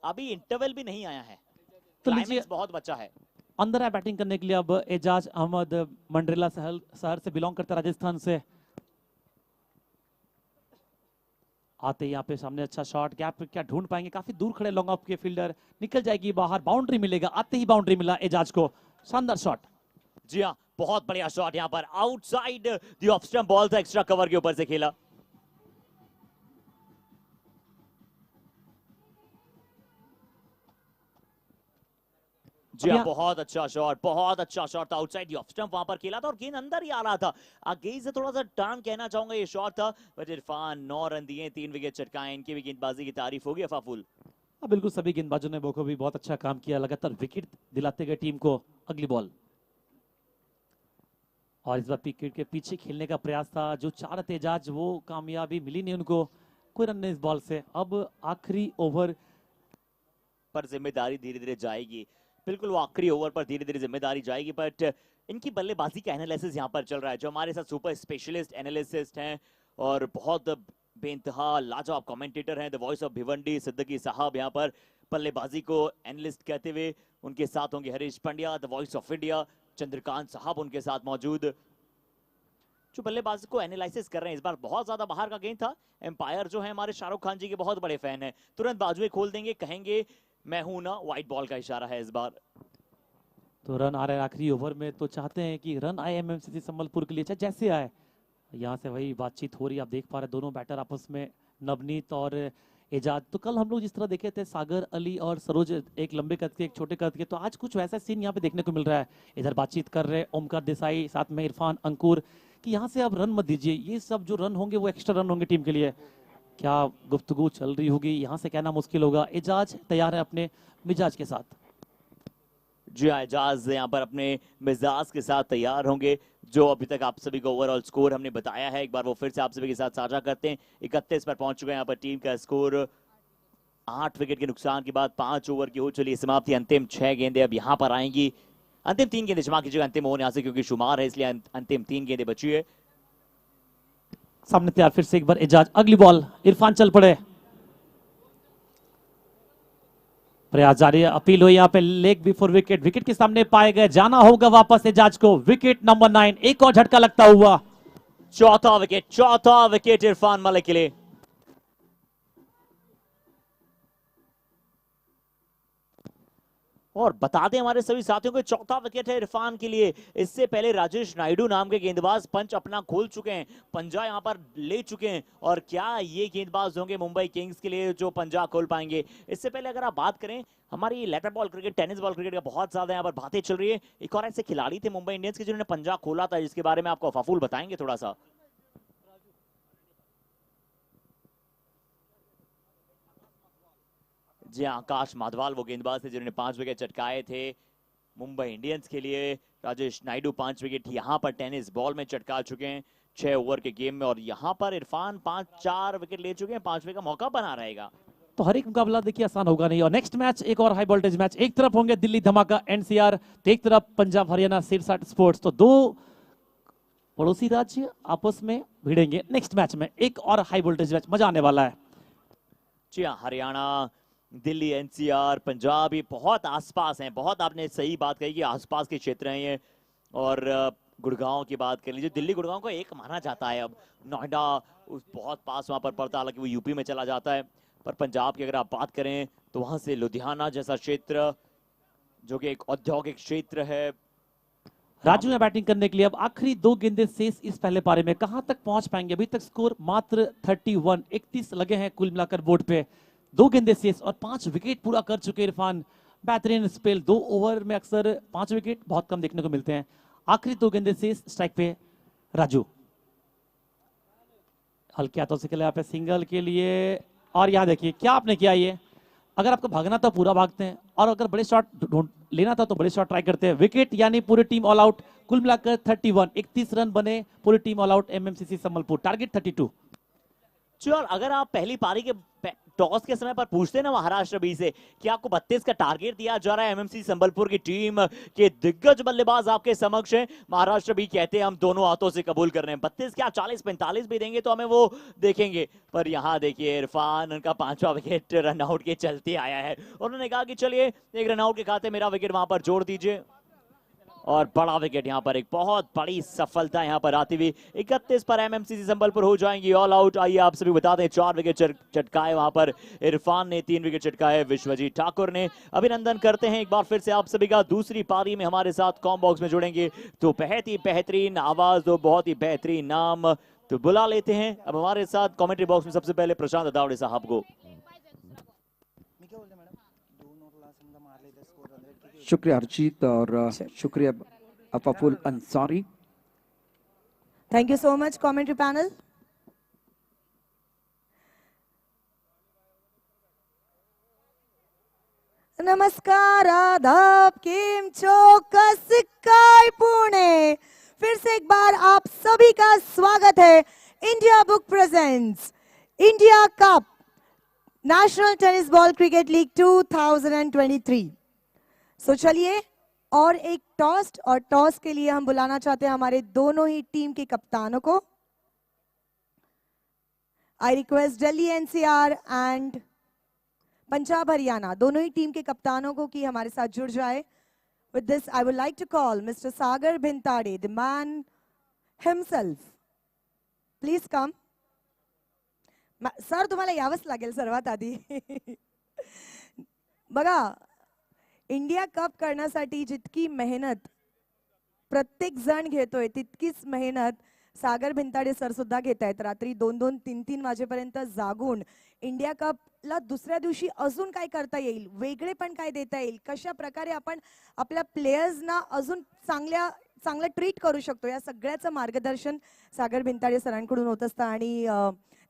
अभी इंटरवल भी नहीं आया है, तो क्लाइमेक्स बहुत बचा है। अंदर है बैटिंग करने के लिए अब एजाज अहमद, मंडरेला शहर से बिलोंग करता है, राजस्थान से। आते यहाँ पे सामने अच्छा शॉट, गैप क्या ढूंढ पाएंगे, काफी दूर खड़े लॉन्ग ऑफ के फील्डर, निकल जाएगी बाहर, बाउंड्री मिलेगा, आते ही बाउंड्री मिला एजाज को, शानदार शॉट। जी हाँ, बहुत बढ़िया शॉट यहाँ पर, outside the off stump ball था, एक्स्ट्रा कवर के ऊपर से खेला। जी हाँ, बहुत अच्छा शॉट था, आउटसाइड ऑफ स्टंप वहां पर खेला था और गेंद अंदर ही आ रहा था। आगे से थोड़ा सा टर्न कहना चाहूंगा, ये शॉट था, बट इरफान 9 रन दिए, 3 विकेट चटकाए, इनकी भी गेंदबाजी की तारीफ होगी फाफुल। बिल्कुल सभी गेंदबाजों ने बखूबी बहुत अच्छा काम किया, लगातार विकेट दिलाते गए टीम को। अगली बॉल, और इस बार विकेट के पीछे खेलने का प्रयास था, जो 4 तेजाज, वो कामयाबी मिली नहीं उनको, कोई रन नहीं इस बॉल से। अब आखिरी ओवर पर जिम्मेदारी धीरे धीरे जाएगी, बिल्कुल वो आखिरी ओवर पर धीरे धीरे जिम्मेदारी जाएगी। बट इनकी बल्लेबाजी का एनालिसिस यहाँ पर चल रहा है, जो हमारे साथ सुपर स्पेशलिस्ट एनालिसिस्ट हैं और बहुत बेइंतहा लाजवाब कमेंटेटर हैं, the voice of Bhiwandi Siddiqui साहब यहाँ पर बल्लेबाजी को एनालिस्ट कहते हुए। उनके साथ होंगे Harish Pandya, the voice of India, Chandrakant साहब उनके साथ मौजूद, जो बल्लेबाजी को एनालिसिस कर रहे हैं। इस बार बहुत ज्यादा बाहर का गेंद था। एम्पायर जो है हमारे शाहरुख खान जी के बहुत बड़े फैन हैं, तुरंत बाजुएं खोल देंगे, कहेंगे मैं हूं ना, व्हाइट बॉल का इशारा है इस बार। तो रन आ रहे हैं आखिरी ओवर में, तो चाहते हैं कि रन आए एमएमसीसी संबलपुर के लिए, चाहे जैसे आए। यहाँ से वही बातचीत हो रही है, आप देख पा रहे दोनों बैटर आपस में, नवनीत और एजाज। तो कल हम लोग जिस तरह देखे थे सागर अली और सरोज, एक लंबे कद के एक छोटे कद के, तो आज कुछ वैसा सीन यहाँ पे देखने को मिल रहा है। इधर बातचीत कर रहे ओमकार देसाई, साथ में इरफान अंकुर, कि यहाँ से अब रन मत दीजिए, ये सब जो रन होंगे वो एक्स्ट्रा रन होंगे टीम के लिए। क्या गुफ्तगू चल रही होगी, यहाँ से कहना मुश्किल होगा। एजाज तैयार है अपने मिजाज के साथ। जी हाँ, एजाज यहाँ पर अपने मिजाज के साथ तैयार होंगे। जो अभी तक आप सभी को ओवरऑल स्कोर हमने बताया है, एक बार वो फिर से आप सभी के साथ साझा करते हैं। 31 पर पहुंच चुके हैं यहाँ पर टीम का स्कोर। 8 विकेट के नुकसान के बाद 5 ओवर की हो चली समाप्ति। अंतिम 6 गेंदें अब यहाँ पर आएंगी। अंतिम 3 गेंदें, क्षमा कीजिएगा, अंतिम ओवर यहाँ से क्योंकि शुमार है इसलिए अंतिम 3 गेंदें बची है। सामने तैयार फिर से एक बार एजाज, अगली बॉल इरफान चल पड़े, प्रयास जारी है। अपील हुई यहाँ पे लेग बिफोर विकेट, विकेट के सामने पाए गए, जाना होगा वापस एजाज को। विकेट नंबर 9, एक और झटका लगता हुआ। चौथा विकेट इरफान मलिक के लिए। और बता दें हमारे सभी साथियों को, चौथा विकेट है इरफान के लिए। इससे पहले राजेश नायडू नाम के गेंदबाज पंच अपना खोल चुके हैं, पंजा यहां पर ले चुके हैं। और क्या ये गेंदबाज होंगे मुंबई किंग्स के लिए जो पंजा खोल पाएंगे? इससे पहले अगर आप बात करें, हमारी leather ball cricket, tennis ball cricket का बहुत ज्यादा यहाँ पर बातें चल रही है। एक और ऐसे खिलाड़ी थे मुंबई इंडियंस के जिन्होंने पंजा खोला था, जिसके बारे में आपको फाफूल बताएंगे थोड़ा सा। जी हाँ, आकाश माधवाल वो गेंदबाज थे जिन्होंने 5 विकेट चटकाए थे मुंबई इंडियंस के लिए। राजेश नायडू 5 विकेट यहाँ पर टेनिस बॉल में चटका चुके हैं 6 ओवर के गेम में। और यहाँ पर इरफान 4 विकेट ले चुके हैं, 5वें का मौका बना रहेगा। तो हर एक मुकाबला देखिए आसान होगा नहीं। और नेक्स्ट मैच एक और हाई वोल्टेज मैच, एक तरफ होंगे दिल्ली धमाका एनसीआर, तो एक तरफ पंजाब हरियाणा सिरसा स्पोर्ट्स। तो दो पड़ोसी राज्य आपस में भिड़ेंगे नेक्स्ट मैच में, एक और हाई वोल्टेज मैच, मजा आने वाला है। जी हाँ, हरियाणा, दिल्ली, एनसीआर, पंजाब, ये बहुत आसपास हैं। बहुत आपने सही बात कही कि आसपास के क्षेत्र हैं ये। और गुड़गांव की बात कर लीजिए, दिल्ली गुड़गांव को एक माना जाता है। अब नोएडा उस बहुत पास वहां पर पड़ता है, हालांकि वो यूपी में चला जाता है। पर पंजाब की अगर आप बात करें तो वहां से लुधियाना जैसा क्षेत्र जो कि एक औद्योगिक क्षेत्र है। राजू है बैटिंग करने के लिए। अब आखिरी 2 गेंदें शेष इस पहले पारी में, कहां तक पहुंच पाएंगे? अभी तक स्कोर मात्र 31 लगे हैं कुल मिलाकर बोर्ड पे। 2 गेंदें शेष और 5 विकेट पूरा कर चुके इरफान। बेहतरीन स्पेल, 2 ओवर में अक्सर 5 विकेट बहुत कम देखने को मिलते हैं। आखिरी 2 गेंदें शेष, स्ट्राइक पे राजू। हल्के हाथों से खेला यहाँ पे सिंगल के लिए। और यहाँ देखिए क्या आपने किया, ये अगर आपको भागना था पूरा भागते हैं, और अगर बड़े शॉट लेना था तो बड़े शॉट ट्राई करते हैं। विकेट यानी पूरी टीम ऑल आउट। कुल मिलाकर 31 रन बने, पूरी team all out MMCC Sambalpur, target 32। चल, अगर आप पहली पारी के टॉस के समय पर पूछते ना महाराष्ट्र बी से कि आपको 32 का टारगेट दिया जा रहा है एमएमसी संबलपुर की टीम के दिग्गज बल्लेबाज आपके समक्ष हैं, महाराष्ट्र बी कहते हैं हम दोनों हाथों से कबूल कर रहे हैं। 32 क्या 40-45 भी देंगे तो हमें वो देखेंगे। पर यहाँ देखिए इरफान, उनका 5वां विकेट रन आउट के चलते आया है। उन्होंने कहा कि चलिए एक रन आउट के खाते मेरा विकेट वहां पर जोड़ दीजिए। और बड़ा विकेट यहाँ पर, एक बहुत बड़ी सफलता यहाँ पर आती हुई। 31 पर एमएमसीसी संबलपुर हो जाएंगी ऑल आउट। आइए आप सभी बता दें, 4 विकेट चटकाए वहां पर इरफान ने, 3 विकेट चटकाए विश्वजीत ठाकुर ने। अभिनंदन करते हैं एक बार फिर से आप सभी का। दूसरी पारी में हमारे साथ कॉम बॉक्स में जुड़ेंगे तो बहुत ही बेहतरीन आवाज, तो बहुत ही बेहतरीन नाम तो बुला लेते हैं अब हमारे साथ कमेंट्री बॉक्स में सबसे पहले प्रशांत दावड़े साहब को। शुक्रिया अर्जित और शुक्रिया अफाफुल Ansari. Thank you so much, commentary panel. नमस्कार, आदाब, केम छो, कस काय पुणे। फिर से एक बार आप सभी का स्वागत है India book presents India cup national tennis ball cricket league 2023। सो चलिए, और एक टॉस, और टॉस के लिए हम बुलाना चाहते हैं हमारे दोनों ही टीम के कप्तानों को। I request Delhi NCR and Punjab Haryana दोनों ही टीम के कप्तानों को कि हमारे साथ जुड़ जाए। With this I would like to call mister Sagar Bhintade, the man himself, please come. Sir, तुम्हाला यावंच लागेल सर्वात आधी. बघा, इंडिया कप करण्यासाठी जितकी मेहनत प्रत्येक जण घेतोय तितकीच मेहनत सागर भिंताडे सर सुद्धा घेत आहेत. रात्री 2-2, 3-3 वाजेपर्यंत जागून इंडिया कपला दुसऱ्या दिवशी अजून काय करता येईल, वेगळे पण काय देता येईल, कशा प्रकारे आपण आपल्या प्लेयर्सना अजून चांगलं ट्रीट करू शकतो, या सगळ्याचं मार्गदर्शन सागर भिंताडे सरांकडून होत असतं. आणि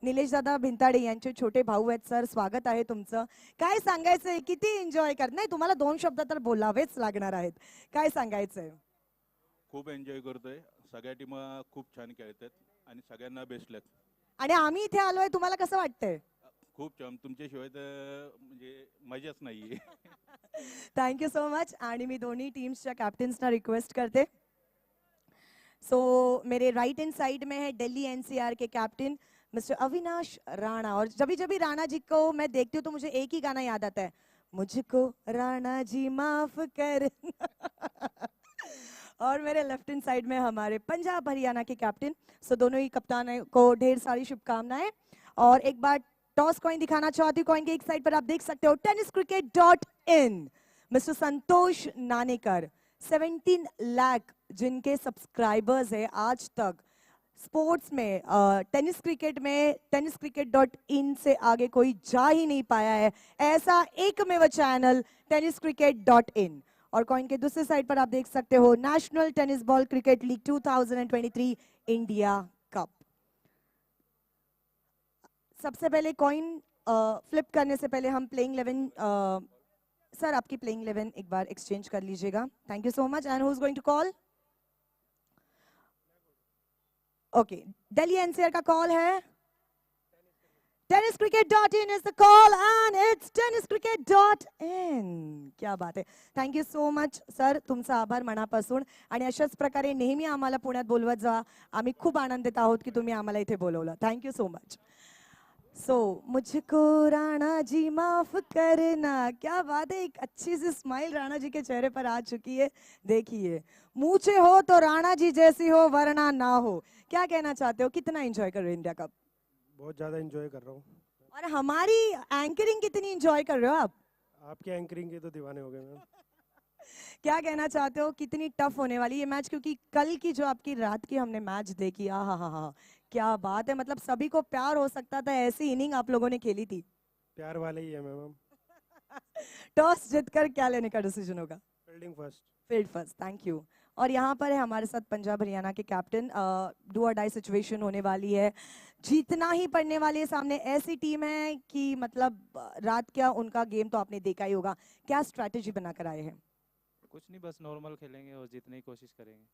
निलेश दादा भिंताडे यांचे छोटे भाऊ आहेत. सर, स्वागत आहे तुमचं. काय सांगायचंय, किती एन्जॉय करत, नाही तुम्हाला 2 शब्द तर बोलावेच लागणार आहेत, काय सांगायचंय? खूप एन्जॉय करतोय, सगळ्या टीमा खूप छान खेळतात आणि सगळ्यांना बेस्ट लक. आणि आम्ही इथे आलोय, तुम्हाला कसं वाटतंय? खूप छान, तुमच्याशिवाय तर म्हणजे मजाच नाहीये. Thank you so much. आणि मी दोन्ही टीम्सच्या कॅप्टन्सना रिक्वेस्ट करते. सो मेरे राइट हैंड साइड में है दिल्ली एनसीआर के कैप्टन मिस्टर अविनाश राणा. और जब भी राणा जी को मैं देखती हूँ तो मुझे एक ही गाना याद आता है, मुझको राणा जी माफ कर. और मेरे लेफ्ट हैंड साइड में हमारे पंजाब हरियाणा के कैप्टन. सो दोनों ही कप्तान को ढेर सारी शुभकामनाएं. और एक बार टॉस कॉइन दिखाना चाहती हूँ. कॉइन के एक साइड पर आप देख सकते हो tenniscricket.in, मिस्टर संतोष नानेकर. 17 लाख जिनके सब्सक्राइबर्स है आज तक स्पोर्ट्स में, टेनिस क्रिकेट में tenniscricket.in से आगे कोई जा ही नहीं पाया है. ऐसा एकमेव चैनल tenniscricket.in. और कॉइन के दूसरे साइड पर आप देख सकते हो national tennis ball cricket league 2023 India cup. सबसे पहले कॉइन फ्लिप करने से पहले हम प्लेइंग 11, सर आपकी प्लेइंग 11 एक बार एक्सचेंज कर लीजिएगा. Thank you so much. And who is going to call? Okay, Delhi NCR का कॉल है. tenniscricket.in is the call and it's tenniscricket.in. क्या बात आहे. थँक्यू सो मच सर, तुमचा आभार मनापासून. आणि अशाच प्रकारे नेहमी आम्हाला पुण्यात बोलवत जा. आम्ही खूप आनंदित आहोत की तुम्ही आम्हाला इथे बोलवलं. Thank you so much. सो मुझको राणा जी माफ करना, क्या बात है. एक अच्छी सी स्माइल राणा जी के चेहरे पर आ चुकी है. देखिए, मूछे हो तो राणा जी जैसी हो वरना ना हो. क्या कहना चाहते हो, कितना एंजॉय कर रहे हो इंडिया कप? बहुत ज़्यादा एंजॉय कर रहा हूँ. और हमारी एंकरिंग कितनी एंजॉय कर रहे हो आप? आपके एंकरिंग के तो दीवाने हो गए मैम. क्या कहना चाहते हो, कितनी टफ होने वाली ये मैच? क्योंकि कल की जो आपकी रात की हमने मैच देखी, हाँ, क्या बात है. मतलब सभी को प्यार हो सकता था, ऐसी इनिंग आप लोगों ने खेली थी. प्यार वाले ही है मैम. टॉस जीतकर क्या लेने का डिसीजन होगा? Fielding first. Field first. Thank you. और यहाँ पर है हमारे साथ पंजाब हरियाणा के कैप्टन. डू और डाई सिचुएशन होने वाली है, जीतना ही पड़ने वाली है. सामने ऐसी टीम है कि मतलब रात क्या उनका गेम तो आपने देखा ही होगा. क्या स्ट्रैटेजी बनाकर आए हैं? कुछ नहीं, बस नॉर्मल खेलेंगे और जीतने की कोशिश करेंगे.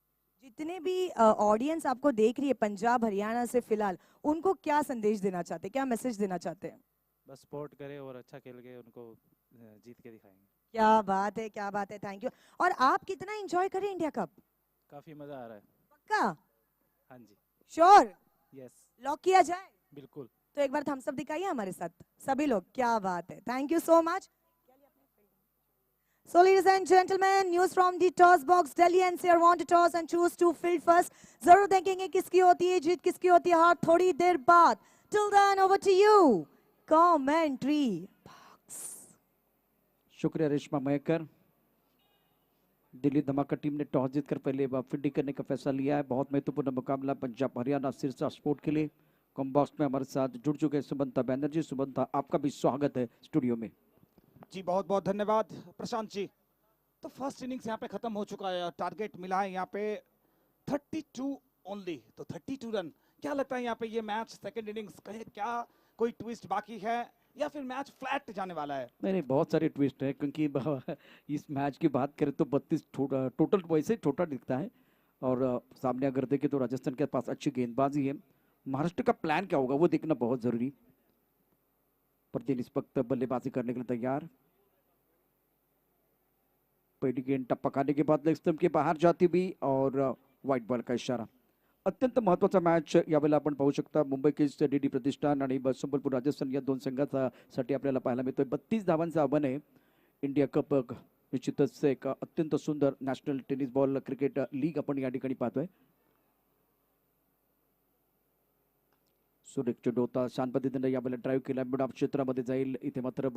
जितने भी ऑडियंस आपको देख रही है पंजाब हरियाणा से फिलहाल, उनको क्या संदेश देना चाहते हैं, क्या मैसेज देना चाहते हैं? बस सपोर्ट करें और अच्छा खेल के उनको जीत के दिखाएंगे. क्या बात है, क्या बात है. Thank you. और आप कितना एंजॉय करें इंडिया कप? काफी मजा आ रहा है. पक्का? हाँ जी. श्योर? यस. लॉक किया जाए? बिल्कुल. तो एक बार थम्स अप दिखाइए हमारे साथ सभी लोग. क्या बात है. Thank you so much. So ladies and gentlemen, news from the toss box. Delhi NCR want to toss and choose to field first. जरूर देखेंगे किसकी होती है जीत, किसकी होती है हार थोड़ी देर बाद. Till then, over to you, commentary box. शुक्रिया रेशमा मयकर. दिल्ली धमाका टीम ने टॉस जीतकर पहले फील्डिंग करने का फैसला लिया है. बहुत महत्वपूर्ण मुकाबला पंजाब हरियाणा सिरसा स्पोर्ट के लिए. कॉम्बॉक्स में हमारे साथ जुड़ चुके हैं सुबंता बैनर्जी. सुबंता, आपका भी स्वागत है स्टूडियो में. जी बहुत बहुत धन्यवाद प्रशांत जी. तो फर्स्ट इनिंग्स यहाँ पे खत्म हो चुका है. टारगेट मिला है यहाँ पे 32 ओनली, तो 32 रन. क्या लगता है यहाँ पे ये मैच सेकंड इनिंग्स कहे क्या कोई ट्विस्ट बाकी है या फिर मैच फ्लैट जाने वाला है? नहीं, बहुत सारे ट्विस्ट है क्योंकि इस मैच की बात करें तो 32 टोटल वैसे छोटा दिखता है. और सामने अगर देखें तो राजस्थान के पास अच्छी गेंदबाजी है. महाराष्ट्र का प्लान क्या होगा वो देखना बहुत जरूरी. प्रतिदिन इस वक्त बल्लेबाजी करने के लिए तैयार। पहली गेंद टप्पा खाने के बाद लेग स्टंप के बाहर जाती हुई और व्हाइट बॉल का इशारा। अत्यंत महत्वाचा मॅच यावेळेला आपण पाहू शकता। मुंबई किंग्स डीडी प्रतिष्ठान आणि संबलपूर राजस्थान या दोन संघांसाठी आपल्याला पाहायला मिळतोय 32 धावांचं आव्हान आहे। इंडिया कप निश्चितच एक अत्यंत सुंदर national tennis ball cricket league आपण या ठिकाणी पाहतोय। सुरेख चेंडू होता, शांत पद्धतीने यावेळेला ड्राईव्ह केला, मिड ऑफ क्षेत्रामध्ये जाईल। इथे मात्र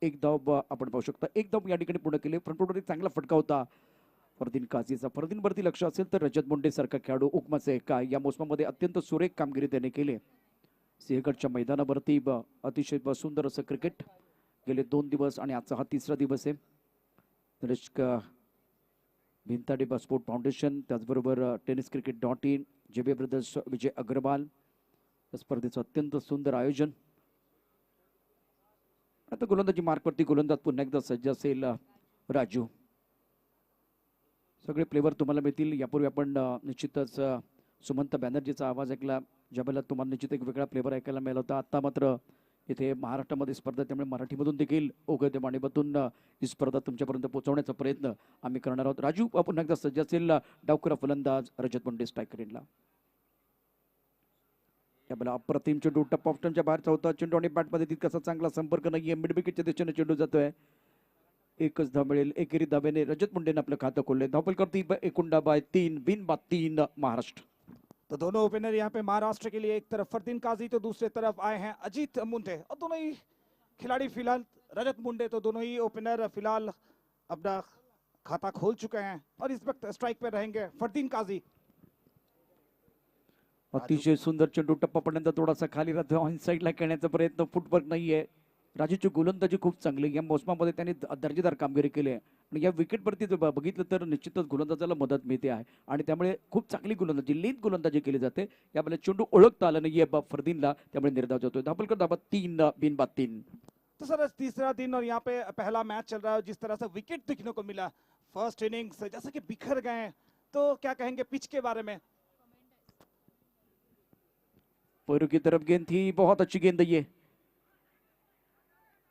एक धाव आपण पाहू शकता, एक धाव या ठिकाणी पूर्ण केले। फ्रंटफुटवर एक चांगला फटका होता फरदीन काझीचा। फरदीनवरती लक्ष असेल तर रजत मुंडे सारखा खेळाडू उकमाचे का या मोसमामध्ये अत्यंत सुरेख कामगिरी त्याने केली। सिंहगडच्या मैदानावरती अतिशय सुंदर असं क्रिकेट गेले 2 दिवस आणि आजचा हा 3रा दिवस आहे। तनिष्क भिंताडे स्पोर्ट फाउंडेशन, त्याचबरोबर tenniscricket.in, JB ब्रदर्स, विजय अग्रवाल या स्पर्धेचं अत्यंत सुंदर आयोजन। आता गोलंदाजी मार्कवरती गोलंदाज पुन्हा एकदा सज्ज असेल राजू। सगळे प्लेवर तुम्हाला मिळतील। यापूर्वी आपण निश्चितच सुमंत बॅनर्जीचा आवाज ऐकला, ज्यावेळेला तुम्हाला निश्चित एक वेगळा फ्लेवर ऐकायला मिळाला होता। आता मात्र इथे महाराष्ट्रामध्ये स्पर्धा, त्यामुळे मराठीमधून देखील ओघते माणिमतून ही स्पर्धा तुमच्यापर्यंत पोहोचवण्याचा प्रयत्न आम्ही करणार आहोत। राजू पुन्हा एकदा सज्ज असेल डावखुरा फलंदाज रजत मुंडे स्ट्रायकरला। त्यावेळेला अप्रतिम चेंडू टप ऑफ स्टंपच्या बाहेरचा होता। चेंडू आणि बॅटमध्ये तितकासा चांगला संपर्क नाहीये। मिड विकेटच्या दिशेने चेंडू जातोय। एकच धाव मिळेल। एकेरी धावेने रजत मुंडेने आपलं खातं खोलले। धावफल करती 51/3 बिन-बाद-3 महाराष्ट्र। तो दोनों ओपनर यहाँ पे महाराष्ट्र के लिए, एक तरफ फरदीन काजी तो दूसरे तरफ आए हैं अजीत मुंडे। और दोनों ही खिलाड़ी फिलहाल, रजत मुंडे तो दोनों ही ओपनर फिलहाल अपना खाता खोल चुके हैं और इस वक्त स्ट्राइक पे रहेंगे फरदीन काजी। अतिशय सुंदर चेंडू टप्पा पडल्यानंतर थोडासा खाली राहतो, ऑन साईडला खेळण्याचा प्रयत्न, फुटवर्क नाहीये। राजूची गोलंदाजी खूप चांगली, या मोसमामध्ये त्याने दर्जेदार कामगिरी केली आहे आणि या विकेटवरती बघितलं तर निश्चितच गोलंदाजाला मदत मिळते आहे आणि त्यामुळे खूप चांगली गोलंदाजी, लेंथ गोलंदाजी केली जाते। यावेळेला चेंडू ओळखता आला नाहीये फरदीनला, त्यामुळे निर्धाव जातोय। धावफलकर धावा 3 बिन-बाद-3। तो सर तीसरा दिन और यहाँ पे पहला मैच चल रहा है, जिस तरह से विकेट देखने को मिला फर्स्ट इनिंग्स जैसे कि बिखर गए, तो क्या कहेंगे पिच के बारे में? पैरू की तरफ गेंद थी, बहुत अच्छी गेंद है,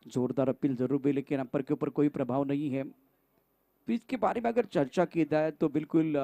जोरदार अपील जरूर भी, लेकिन अंपायर के ऊपर कोई प्रभाव नहीं है। पिच के बारे में अगर चर्चा की जाए तो बिल्कुल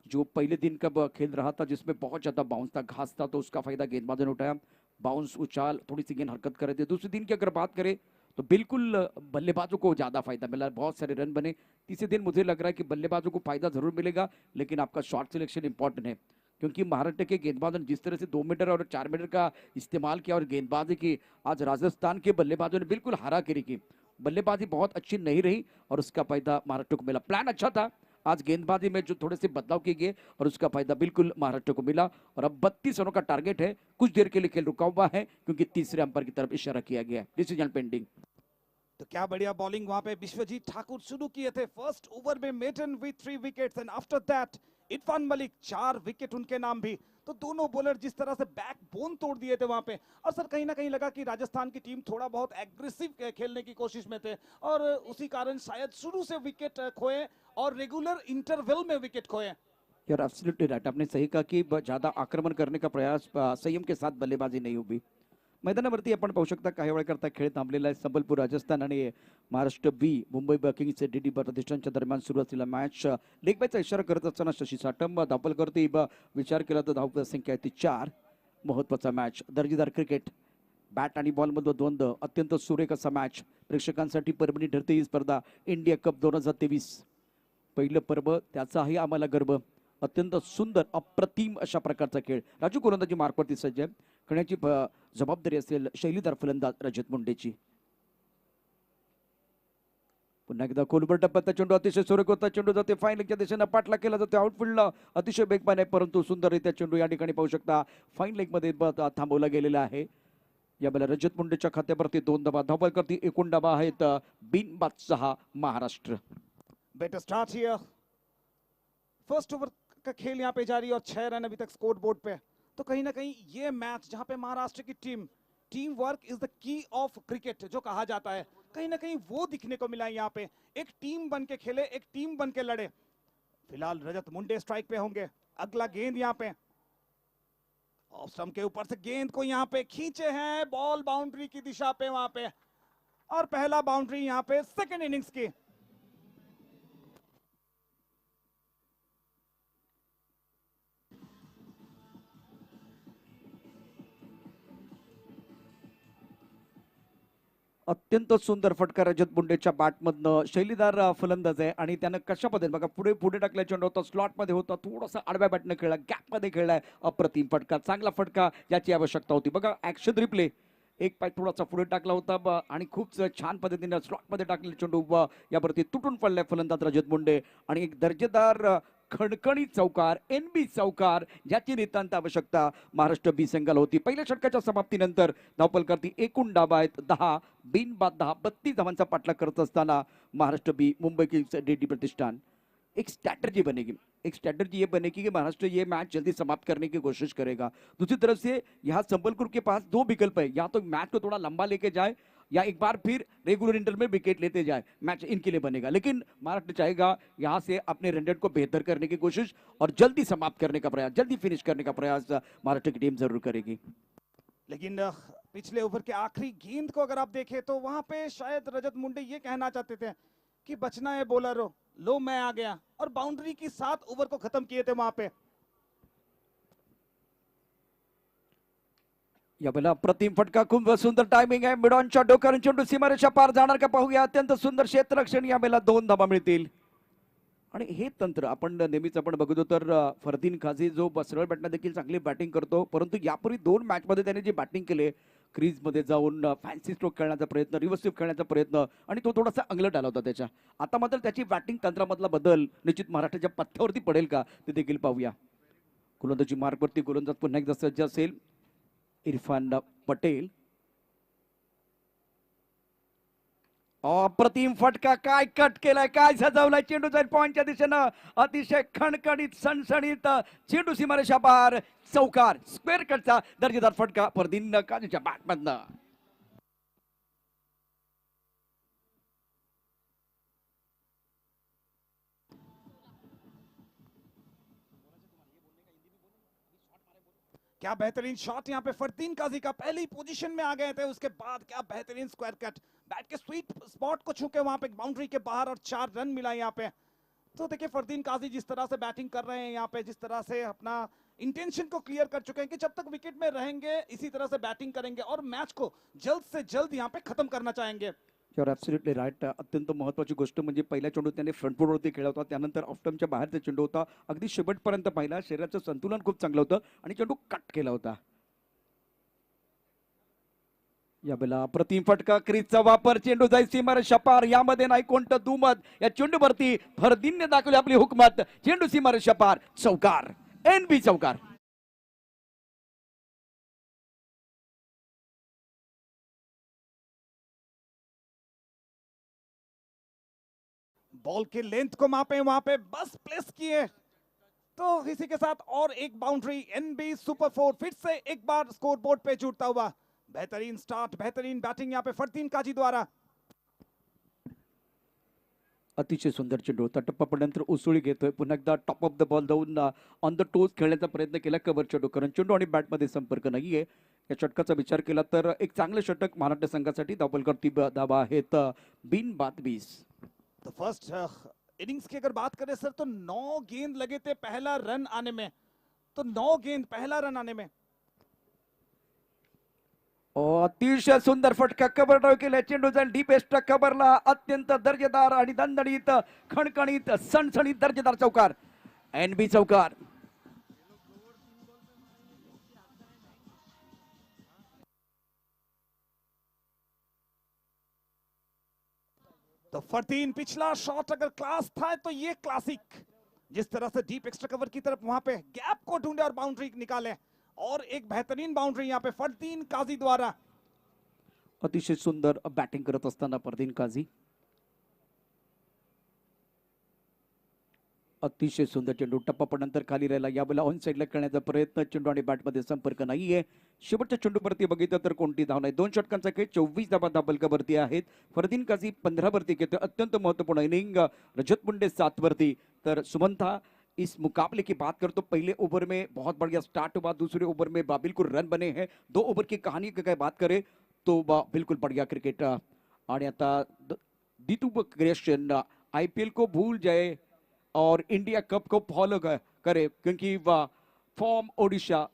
जो पहले दिन का खेल रहा था जिसमें बहुत ज्यादा बाउंस था, घास था, तो उसका फायदा गेंदबाजों ने उठाया। बाउंस, उछाल, थोड़ी सी गेंद हरकत कर रहे थे। दूसरे दिन की अगर बात करें तो बिल्कुल बल्लेबाजों को ज्यादा फायदा मिला, बहुत सारे रन बने। तीसरे दिन मुझे लग रहा है कि बल्लेबाजों को फायदा जरूर मिलेगा, लेकिन आपका शॉट सिलेक्शन इंपॉर्टेंट है, क्योंकि महाराष्ट्र के गेंदबाजों ने जिस तरह से 2 मीटर और 4 मीटर का इस्तेमाल किया और गेंदबाजी की, आज राजस्थान के बल्लेबाजों ने बिल्कुल हारागिरी की। बल्लेबाजी बहुत अच्छी नहीं रही और उसका फायदा महाराष्ट्र को मिला। प्लान अच्छा था, आज गेंदबाजी में जो थोड़े से बदलाव किए गए और उसका फायदा बिल्कुल महाराष्ट्र को मिला। और अब 32 रनों का टारगेट है। कुछ देर के लिए खेल रुका हुआ है क्योंकि तीसरे अंपायर की तरफ इशारा किया गया है, डिसीजन पेंडिंग। तो क्या बढ़िया बॉलिंग वहां पे विश्वजीत ठाकुर शुरू किए थे फर्स्ट ओवर में, maiden with 3 wickets and after that Irfan Malik 4 wicket उनके नाम भी। तो दोनों बॉलर जिस तरह से बैकबोन तोड़ दिए थे वहां पे, और सर कहीं ना कहीं लगा कि राजस्थान की टीम थोड़ा बहुत एग्रेसिव खेलने की कोशिश में थे और उसी कारण शायद शुरू से विकेट खोए और रेगुलर इंटरवल में विकेट खोए। यार एब्सोल्युटली राइट, आपने सही कहा कि ज्यादा आक्रमण करने का प्रयास, संयम के साथ बल्लेबाजी नाही उभी। मैदानावरती आपण पाहू शकता काही वेळाकरता खेळ थांबलेला आहे। संबलपूर राजस्थान आणि Maharashtra B Mumbai Kings DD प्रतिष्ठानच्या दरम्यान सुरू असलेला मॅच, लेग बायचा इशारा करत असताना शशी साटम धावफल करते। विचार केला तर धाव संख्या आहे ती 4। महत्वाचा मॅच, दर्जेदार क्रिकेट, बॅट आणि बॉल मधलं द्वंद्व, अत्यंत सुरेख असा मॅच प्रेक्षकांसाठी पर्वणी ठरते ही स्पर्धा। इंडिया कप 2023 पहिलं पर्व, त्याचाही आम्हाला गर्व। अत्यंत सुंदर अप्रतिम अशा प्रकारचा खेळ। राजू गोलंदाजी मार्कवरती सज्ज आहे, खेळण्याची जबाबदारी असेल शैलीदार फलंदाज रजत मुंडेची। पुन्हा एकदा खोलवर टप्प्याचा चेंडू अतिशय सुरेख होता, चेंडू जाते फाईन लेगच्या दिशेने, पाठला केला जातो आउटफील्डला, अतिशय वेगवान आहे परंतु सुंदररित्या चेंडू या ठिकाणी पाहू शकता फाईन लेग मध्ये थांबवला गेलेला आहे। यावेळेला रजत मुंडेच्या खात्यावरती 2 धावा, धावफल करती 51 धावा आहेत, बिनबाद 6 Maharashtra. Better start here, first over का खेल यहाँ पे जारी और 6 रन अभी तक स्कोर बोर्ड पे। तो कहीं ना कहीं ये मैच जहाँ पे महाराष्ट्र की team work is the key of cricket जो कहा जाता है, कहीं ना कहीं वो दिखने को मिला है। यहाँ पे एक टीम बन के खेले, एक टीम बन के लड़े। फिलहाल रजत मुंडे स्ट्राइक पे होंगे। अगला गेंद यहाँ पे ऑफ स्टंप के ऊपर से गेंद को यहाँ पे खींचे हैं, बॉल बाउंड्री की दिशा पे वहां पे, और पहला बाउंड्री यहाँ पे सेकेंड इनिंग्स की। अत्यंत सुंदर फटका रजत मुंडेच्या बॅटमधनं. शैलीदार फलंदाज आहे आणि त्यानं कशा पद्धतीने बघा पुढे पुढे टाकल्या चेंडू होता, स्लॉट मध्ये होता, थोडासा आडव्या बॅटनं खेळला, गॅप मध्ये खेळलाय. अप्रतिम फटका, चांगला फटका, याची आवश्यकता होती. बघा ऍक्शन रिप्ले, एक पाय थोडासा पुढे टाकला होता आणि खूप छान पद्धतीने स्लॉट मध्ये टाकलेला चेंडू यावरती तुटून पडलाय फलंदाज रजत मुंडे. आणि एक दर्जेदार खणखणीत चौकार, NB चौकार, ज्याची नितांत आवश्यकता महाराष्ट्र बी संघाला होती. पहिल्या षटकाच्या समाप्तीनंतर धावपलकरती एकूण डाव आहेत 10, बिनबाद 10, 32 धावांचा पाठलाग करत असताना Maharashtra B Mumbai Kings DD Pratishthan. एक स्ट्रैटेजी बनेगी, एक स्ट्रैटेजी ये बनेगी कि महाराष्ट्र ये मैच जल्दी समाप्त करने की कोशिश करेगा. दूसरी तरफ से यहाँ संबलपुर के पास दो विकल्प है, या तो मैच को थोड़ा लंबा लेके जाए या एक बार फिर रेगुलर इंटर में विकेट लेते जाए. मैच इनके लिए बनेगा, लेकिन महाराष्ट्र चाहेगा यहाँ से अपने रन रेट को बेहतर करने की कोशिश और जल्दी समाप्त करने का प्रयास, जल्दी फिनिश करने का प्रयास महाराष्ट्र की टीम जरूर करेगी. लेकिन पिछले ओवर के आखिरी गेंद को अगर आप देखें तो वहां पे शायद रजत मुंडे ये कहना चाहते थे कि बचना है बॉलरों, लो मैं आ गया, और बाउंड्री की 7 ओवर को खत्म किए थे वहां पे. यावेळेला अप्रतिम फटका, खूप सुंदर टायमिंग आहे. मिडॉनच्या डोक्यावरून चेंडू सीमारेषा पार जाणार का पाहूया. अत्यंत सुंदर क्षेत्ररक्षण, यावेळेला 2 धावा मिळतील. आणि हे तंत्र आपण नेहमीच आपण बघतो तर फरदीन काझी जो सरळ बॅटनं देखील चांगली बॅटिंग करतो, परंतु यापूर्वी 2 मॅच मध्ये त्याने जी बॅटिंग केली, क्रीज मध्ये जाऊन फॅन्सी स्ट्रोक खेळण्याचा प्रयत्न, रिव्हर्स स्वीप खेळण्याचा प्रयत्न, आणि तो थोडासा अंगलट आला होता त्याच्या. आता मात्र त्याची बॅटिंग तंत्रामधला बदल निश्चित महाराष्ट्राच्या पथ्यावरती पडेल का ते देखील पाहूया. गोलंदाजी मार्गवरती गोलंदाज पुन्हा एकदा सज्ज असेल इरफान पटेल. अप्रतिम फटका, काय कट केलाय, काय सजवलाय चेंडू, जाईल पॉइंटच्या दिशेनं. अतिशय खणखणीत सणसणीत चेंडू सीमारेषा पार, चौकार, स्क्वेअर कटचा दर्जेदार फटका फरदीन काझीच्या बॅटमधनं. क्या बेहतरीन शॉट यहाँ पे फरदीन काजी का, पहली पोजीशन में आ गए थे, उसके बाद क्या बेहतरीन स्क्वायर कट, बैट के स्वीट स्पॉट को छू के वहां पे बाउंड्री के बाहर, और 4 रन मिला यहाँ पे. तो देखिए फरदीन काजी जिस तरह से बैटिंग कर रहे हैं यहाँ पे, जिस तरह से अपना इंटेंशन को क्लियर कर चुके हैं कि जब तक विकेट में रहेंगे इसी तरह से बैटिंग करेंगे और मैच को जल्द से जल्द यहाँ पे खत्म करना चाहेंगे. Your absolutely right. अत्यंत महत्त्वाची गोष्ट म्हणजे पहिल्या चेंडू त्याने फ्रंट फुटवरती खेळला होता, त्यानंतर ऑफ स्टंपच्या बाहेरचा चेंडू होता, अगदी शेवटपर्यंत पाहिला, शरीराचं संतुलन खूप चांगलं होतं आणि चेंडू कट केला होता. यावेळेला अप्रतिम फटका, क्रीजचा वापर, चेंडू जाईल सीमारेषा पार, यामध्ये नाही कोणतं दुमत. या चेंडूवरती फरदीनने दाखवली आपली हुकमत, चेंडू सीमारेषा पार, चौकार, NB चौकार. बॉल के लेंथ को मापे, वहां पे बस प्लेस किए, तो इसी के साथ और एक बाउंड्री. NB सुपर 4 फिर से एक बार स्कोरबोर्ड पे जुड़ता हुआ. बेहतरीन स्टार्ट, बेहतरीन बैटिंग यहाँ पे फरदीन काजी द्वारा. अतिशय सुंदर चेंडू होता, टप्पा पडल्यानंतर उसळी घेतोय, पुन्हा एकदा टॉप ऑफ द बॉल जाऊन ऑन द टोज खेळण्याचा प्रयत्न केला कव्हर चेंडू, कारण चेंडू आणि बॅटमध्ये संपर्क नाहीये. या षटकाचा विचार केला तर एक चांगलं षटक महाराष्ट्र संघासाठी. धावपलकर धावा आहेत बिनबाद 20. तो फर्स्ट इनिंग्स की अगर बात करें सर, तो 9 गेंद लगे थे पहला रन आने में, तो 9 गेंद पहला रन आने में. अतिशय सुंदर फटका, कबर ड्राइव केला, चेंडू जाईल डीप एस्ट्रा कबरला. अत्यंत दर्जेदार आणि दणदणीत खणखणीत सणसणीत दर्जेदार चौकार, NB चौकार. तो फरदीन पिछला शॉट अगर क्लास था तो ये क्लासिक, जिस तरह से डीप एक्स्ट्रा कवर की तरफ वहां पे गैप को ढूंढे और बाउंड्री निकाले, और एक बेहतरीन बाउंड्री यहाँ पे फरदीन काजी द्वारा. अतिशय सुंदर बॅटिंग करत असताना फरदीन काझी. अतिशय सुंदर चेंडू, टप्पा पडल्यानंतर खाली राहिला, यावेळेला ऑन साईडला खेळण्याचा प्रयत्न, चेंडू आणि बॅटमध्ये संपर्क नाहीये. शेवटच्या चेंडूवरती बघितलं तर कोणती धाव नाही. 2 षटकांचा खेळ, 24 धावा धावपलकावरती आहेत. फरदीन काझी 15 वरती घेतोय, अत्यंत महत्वपूर्ण इनिंग. रजत मुंडे 7 वरती, तर सुमंथा इस मुकाबले की बात करें तो पहले ओवर में बहुत बढ़िया स्टार्ट हुआ, दूसरे ओवर में बिल्कुल रन बने हैं। 2 ओवर की कहानी की बात करें तो बिल्कुल बढ़िया क्रिकेट। आणि आता दितू क्रिएशन आईपीएल को भूल जाए और इंडिया कप को फॉलो करे, क्योंकि form Odisha,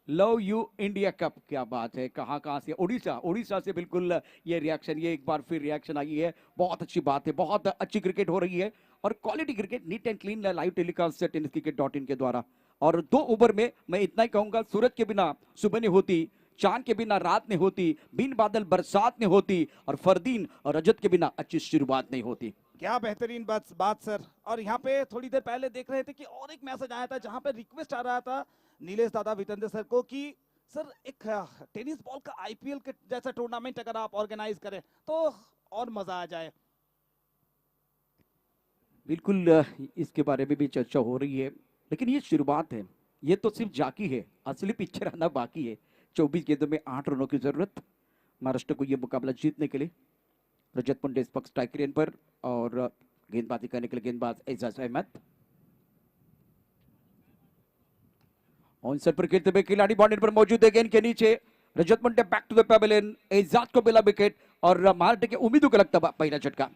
love you India cup. क्या बात है, कहाँ से उड़ीसा से बिल्कुल ये रिएक्शन, ये एक बार फिर रिएक्शन आई है। बहुत अच्छी बात है, बहुत अच्छी क्रिकेट हो रही है और quality cricket, neat and clean live telecast tenniscricket.in के द्वारा। और 2 ओवर में मैं इतना ही कहूंगा, सूरज के बिना सुबह नहीं होती, चांद के बिना रात नहीं होती, बिन बादल बरसात नहीं होती और फरदीन और रजत के बिना अच्छी शुरुआत नहीं होती। क्या बेहतरीन बात सर। और यहाँ पे थोड़ी देर पहले देख रहे थे कि और एक मैसेज आया था जहां पे रिक्वेस्ट आ रहा था नीलेश दादा वितेंद्र सर को कि सर एक टेनिस बॉल का आईपीएल के जैसा टूर्नामेंट अगर आप ऑर्गेनाइज करें तो और मजा आ जाए। बिल्कुल इसके बारे में भी चर्चा हो रही है, लेकिन ये शुरुआत है, ये तो सिर्फ जाकी है, असली पिक्चर आना बाकी है। 24 गेंदों में 8 रनों की जरूरत महाराष्ट्र को ये मुकाबला जीतने के लिए। रजत पंडे इस वक्त स्ट्राइक रेन पर और गेंदबाजी करने के लिए गेंदबाज एजाज अहमद। ऑनसेट पर खेलते हुए खिलाड़ी बाउंड्री पर मौजूद है, गेंद के नीचे Rajat Pandey back to the pavilion, Ejaz को मिला विकेट और महाराष्ट्र के उम्मीदों को लगता पहला झटका।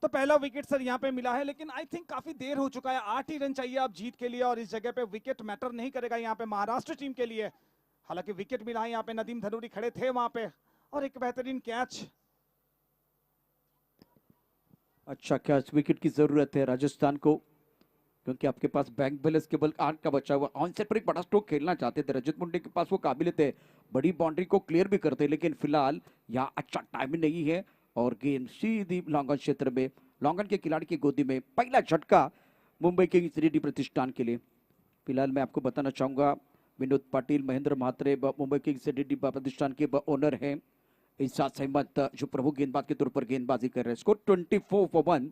तो पहला विकेट सर यहाँ पे मिला है, लेकिन आई थिंक काफी देर हो चुका है। 8 ही रन चाहिए आप जीत के लिए और इस जगह पे विकेट मैटर नहीं करेगा यहाँ पे महाराष्ट्र टीम के लिए। हालांकि विकेट मिला है, यहाँ पे नदीम धनूरी खड़े थे वहां पे और एक बेहतरीन कैच। अच्छा कैच, विकेट की जरूरत है राजस्थान को, क्योंकि आपके पास बैंक बैलेंस केवल 8 का बचा हुआ। ऑनसेट पर एक बड़ा स्ट्रोक खेलना चाहते थे, रजत मुंडे के पास वो काबिलियत है, बड़ी बाउंड्री को क्लियर भी करते, लेकिन फिलहाल यहाँ अच्छा टाइमिंग नहीं है और गेंद सीधी लॉन्गन क्षेत्र में, लॉन्गन के खिलाड़ी की गोदी में। पहला झटका मुंबई किंग्स रेड्डी प्रतिष्ठान के लिए। फिलहाल मैं आपको बताना चाहूंगा विनोद पाटिल, महेंद्र म्हात्रे मुंबई किंग्स रेड्डी प्रतिष्ठान के ओनर हैं। इजाज अहमद जो प्रमुख गेंदबाज के तौर पर गेंदबाजी कर रहे हैं। Score 24 for 1।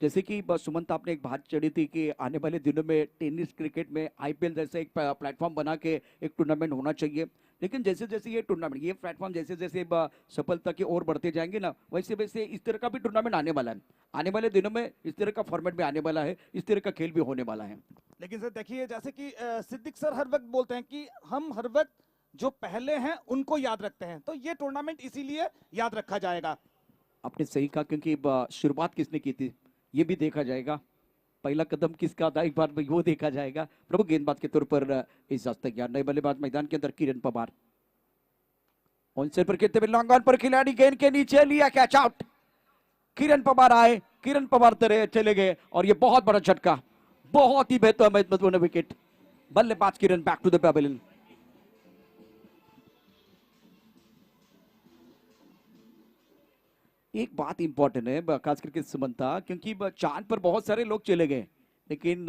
जैसे कि सुमंत आपने एक बात चढ़ी थी कि आने वाले दिनों में टेनिस क्रिकेट में आईपीएल जैसे एक प्लेटफॉर्म बना के एक टूर्नामेंट होना चाहिए, लेकिन जैसे जैसे ये टूर्नामेंट, ये प्लेटफॉर्म जैसे जैसे सफलता की ओर बढ़ते जाएंगे ना, वैसे वैसे इस तरह का भी टूर्नामेंट आने वाला है। आने वाले दिनों में इस तरह का फॉर्मेट भी आने वाला है, इस तरह का खेल भी होने वाला है। लेकिन सर देखिए, जैसे कि सिद्दीक सर हर वक्त बोलते हैं कि हम हर वक्त जो पहले हैं उनको याद रखते हैं, तो ये टूर्नामेंट इसीलिए याद रखा जाएगा। आपने सही कहा, क्योंकि शुरुआत किसने की थी ये भी देखा जाएगा, पहला कदम किसका था एक बार वो देखा जाएगा। प्रमुख गेंदबाज के तौर पर इजाज तैयार, नए बल्लेबाज मैदान के अंदर किरण पवार। ऑनसेट पर खेलते हुए लॉन्ग ऑन पर खिलाड़ी गेंद के नीचे लिया, कैच आउट। किरण पवार आए, किरण पवार तरह चले गए और ये बहुत बड़ा झटका, बहुत ही बेहतर महत्वपूर्ण विकेट। बल्लेबाज किरण बैक टू द पेवेलियन। एक बात इंपॉर्टेंट है खास करके सुमंता, क्योंकि चांद पर बहुत सारे लोग चले गए, लेकिन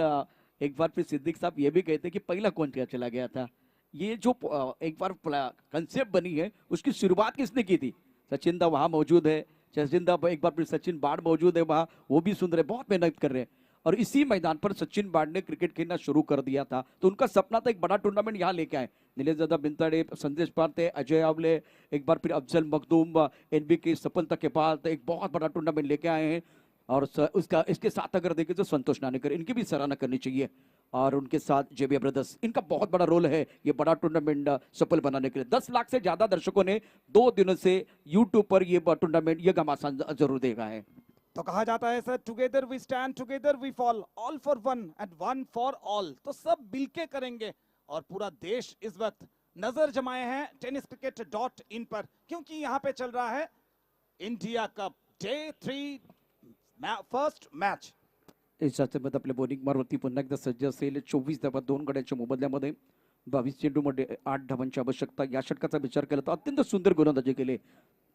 एक बार फिर सिद्दीक साहब ये भी कहते कि पहला कौन चला गया था। ये जो एक बार कंसेप्ट बनी है उसकी शुरुआत किसने की थी? सचिन दा वहां मौजूद है, सचिन दा एक बार फिर सचिन बाढ़ मौजूद है वहां, वो भी सुन रहे, बहुत मेहनत कर रहे हैं। और इसी मैदान पर सचिन बाढ़ ने क्रिकेट खेलना शुरू कर दिया था, तो उनका सपना था एक बड़ा टूर्नामेंट यहाँ लेके आए। नीलेश दादा बिंताड़े, संदेश पार्थे, अजय आवले, एक बार फिर अफजल मखदूम, एनबी की सफलता के बाद एक बहुत बड़ा टूर्नामेंट लेके आए हैं। और उसका इसके साथ अगर देखें तो संतोष नानेकर, इनकी भी सराहना करनी चाहिए, और उनके साथ जेबी ब्रदर्स, इनका बहुत बड़ा रोल है ये बड़ा टूर्नामेंट सफल बनाने के लिए। 10 लाख से ज्यादा दर्शकों ने 2 दिनों से यूट्यूब पर ये टूर्नामेंट ये घमासान जरूर देखा है। तो कहा जाता है sir, together we stand, together we fall, all for one and one for all. तो सब मिलके करेंगे और पूरा देश इस वक्त नजर जमाए हैं tenniscricket.in पर, क्योंकि यहाँ पे चल रहा है India cup day 3 first match. याच्यासोबत आपल्या बॉलिंग मारवरती पुन्हा एकदा सज्ज असेल। 24 धावा 2 गड्यांच्या मोबदल्यामध्ये 22 चेंडूमध्ये 8 धावांची आवश्यकता। या षटकाचा विचार केला तर अत्यंत सुंदर गोलंदाजी केले,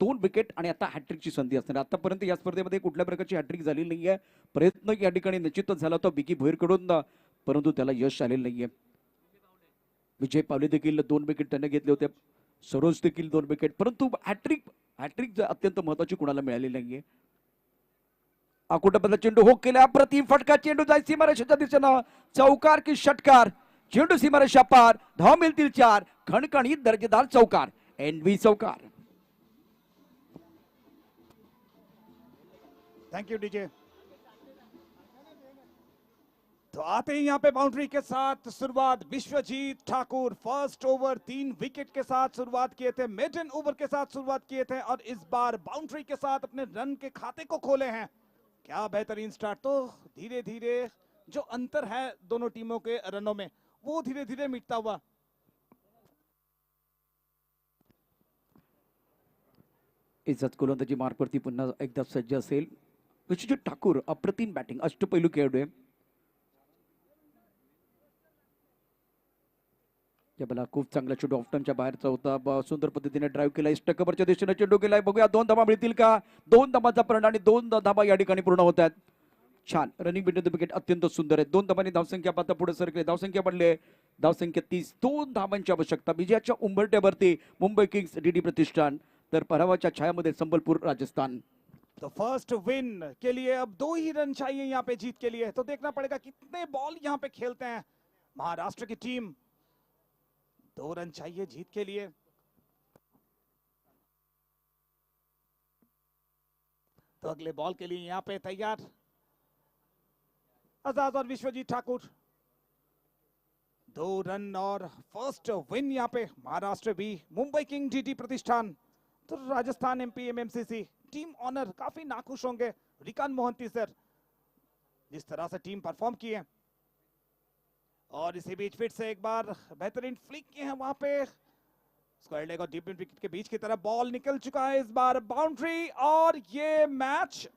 2 विकेट आणि आता हॅट्रिकची संधी असणार। आतापर्यंत या स्पर्धेमध्ये कुठल्या प्रकारची हॅट्रिक झालेली नाहीये, प्रयत्न या ठिकाणी निश्चितच झाला होता विकी भोईरकडून, परंतु त्याला यश आलेलं नाहीये। विजय पावले देखील 2 विकेट त्याने घेतले होते, सरोज देखील 2 विकेट, परंतु हॅट्रिक अत्यंत महत्वाची कुणाला मिळालेली नाहीये। आकुटाबद्दल चेंडू हो केला, अप्रतिम फटका, चेंडू जाय सीमारेषेच्या दिशेनं, चौकार की षटकार, चेंडू सीमारेषा पार, धाव मिळतील 4, खणखणीत दर्जेदार चौकार। एनवी चौकार. Thank you DJ. तो आते ही यहाँ पे बाउंड्री के साथ शुरुआत Vishwajeet Thakur. First over 3 wicket के साथ शुरुआत किए थे, मेडन ओवर के साथ शुरुआत किए थे और इस बार बाउंड्री के साथ अपने रन के खाते को खोले हैं. क्या बेहतरीन स्टार्ट. तो धीरे धीरे जो अंतर है दोनों टीमों के रनों में वो धीरे धीरे मिटता हुआ. इज्जत गोलंदाजी मार्गवरती पुन्हा एकदा सज्ज असेल. विश्वजीत ठाकूर अप्रतिम बॅटिंग, अष्टपैलू खेळाडू आहे. या बला खूप चांगला चेंडू ऑफ टाइमच्या बाहेरचा होता. सुंदर पद्धतीने ड्राईव्ह केला. स्टकवरच्या दिशेने चेंडू गेलाय. बघूया 2 धावा मिळतील का. 2 धावांचा परिणाम आणि 2 धावा या ठिकाणी पूर्ण होत आहेत. छान रनिंग बिटवीन द विकेट अत्यंत सुंदर आहे. 2 धावांनी धावसंख्या पाहता पुढे सरकले. धावसंख्या पडले. धावसंख्या 30. 2 धावांची आवश्यकता. विजयाच्या उंबरठ्यावरती मुंबई किंग्स डीडी प्रतिष्ठान, तर पराभवाच्या छायामध्ये संबलपुर राजस्थान. तो फर्स्ट विन के लिए अब 2 ही रन चाहिए यहाँ पे जीत के लिए. तो देखना पड़ेगा कितने बॉल यहाँ पे खेलते हैं महाराष्ट्र की टीम. 2 रन चाहिए जीत के लिए. तो अगले बॉल के लिए यहाँ पे तैयार आजाद और विश्वजीत ठाकुर. 2 रन और फर्स्ट विन यहाँ पे महाराष्ट्र भी. मुंबई किंग डीडी प्रतिष्ठान तो राजस्थान एमपी एमएमसीसी टीम ऑनर काफी नाखुश होंगे रिकान मोहंती सर जिस तरह से टीम परफॉर्म की है. और इसी बीच फिर से एक बार बेहतरीन फ्लिक किए हैं वहां पे. स्क्वायर लेग और डीप मिड विकेट के बीच की तरफ बॉल निकल चुका है. इस बार बाउंड्री और ये मैच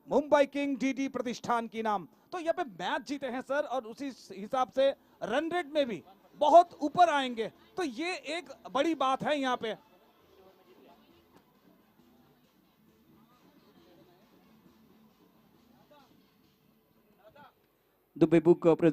मुंबई किंग डीडी प्रतिष्ठान की नाम. तो यहाँ पे मैच जीते हैं सर और उसी हिसाब से रन रेट में भी बहुत ऊपर आएंगे. तो ये एक बड़ी बात है यहाँ पे. Dubai book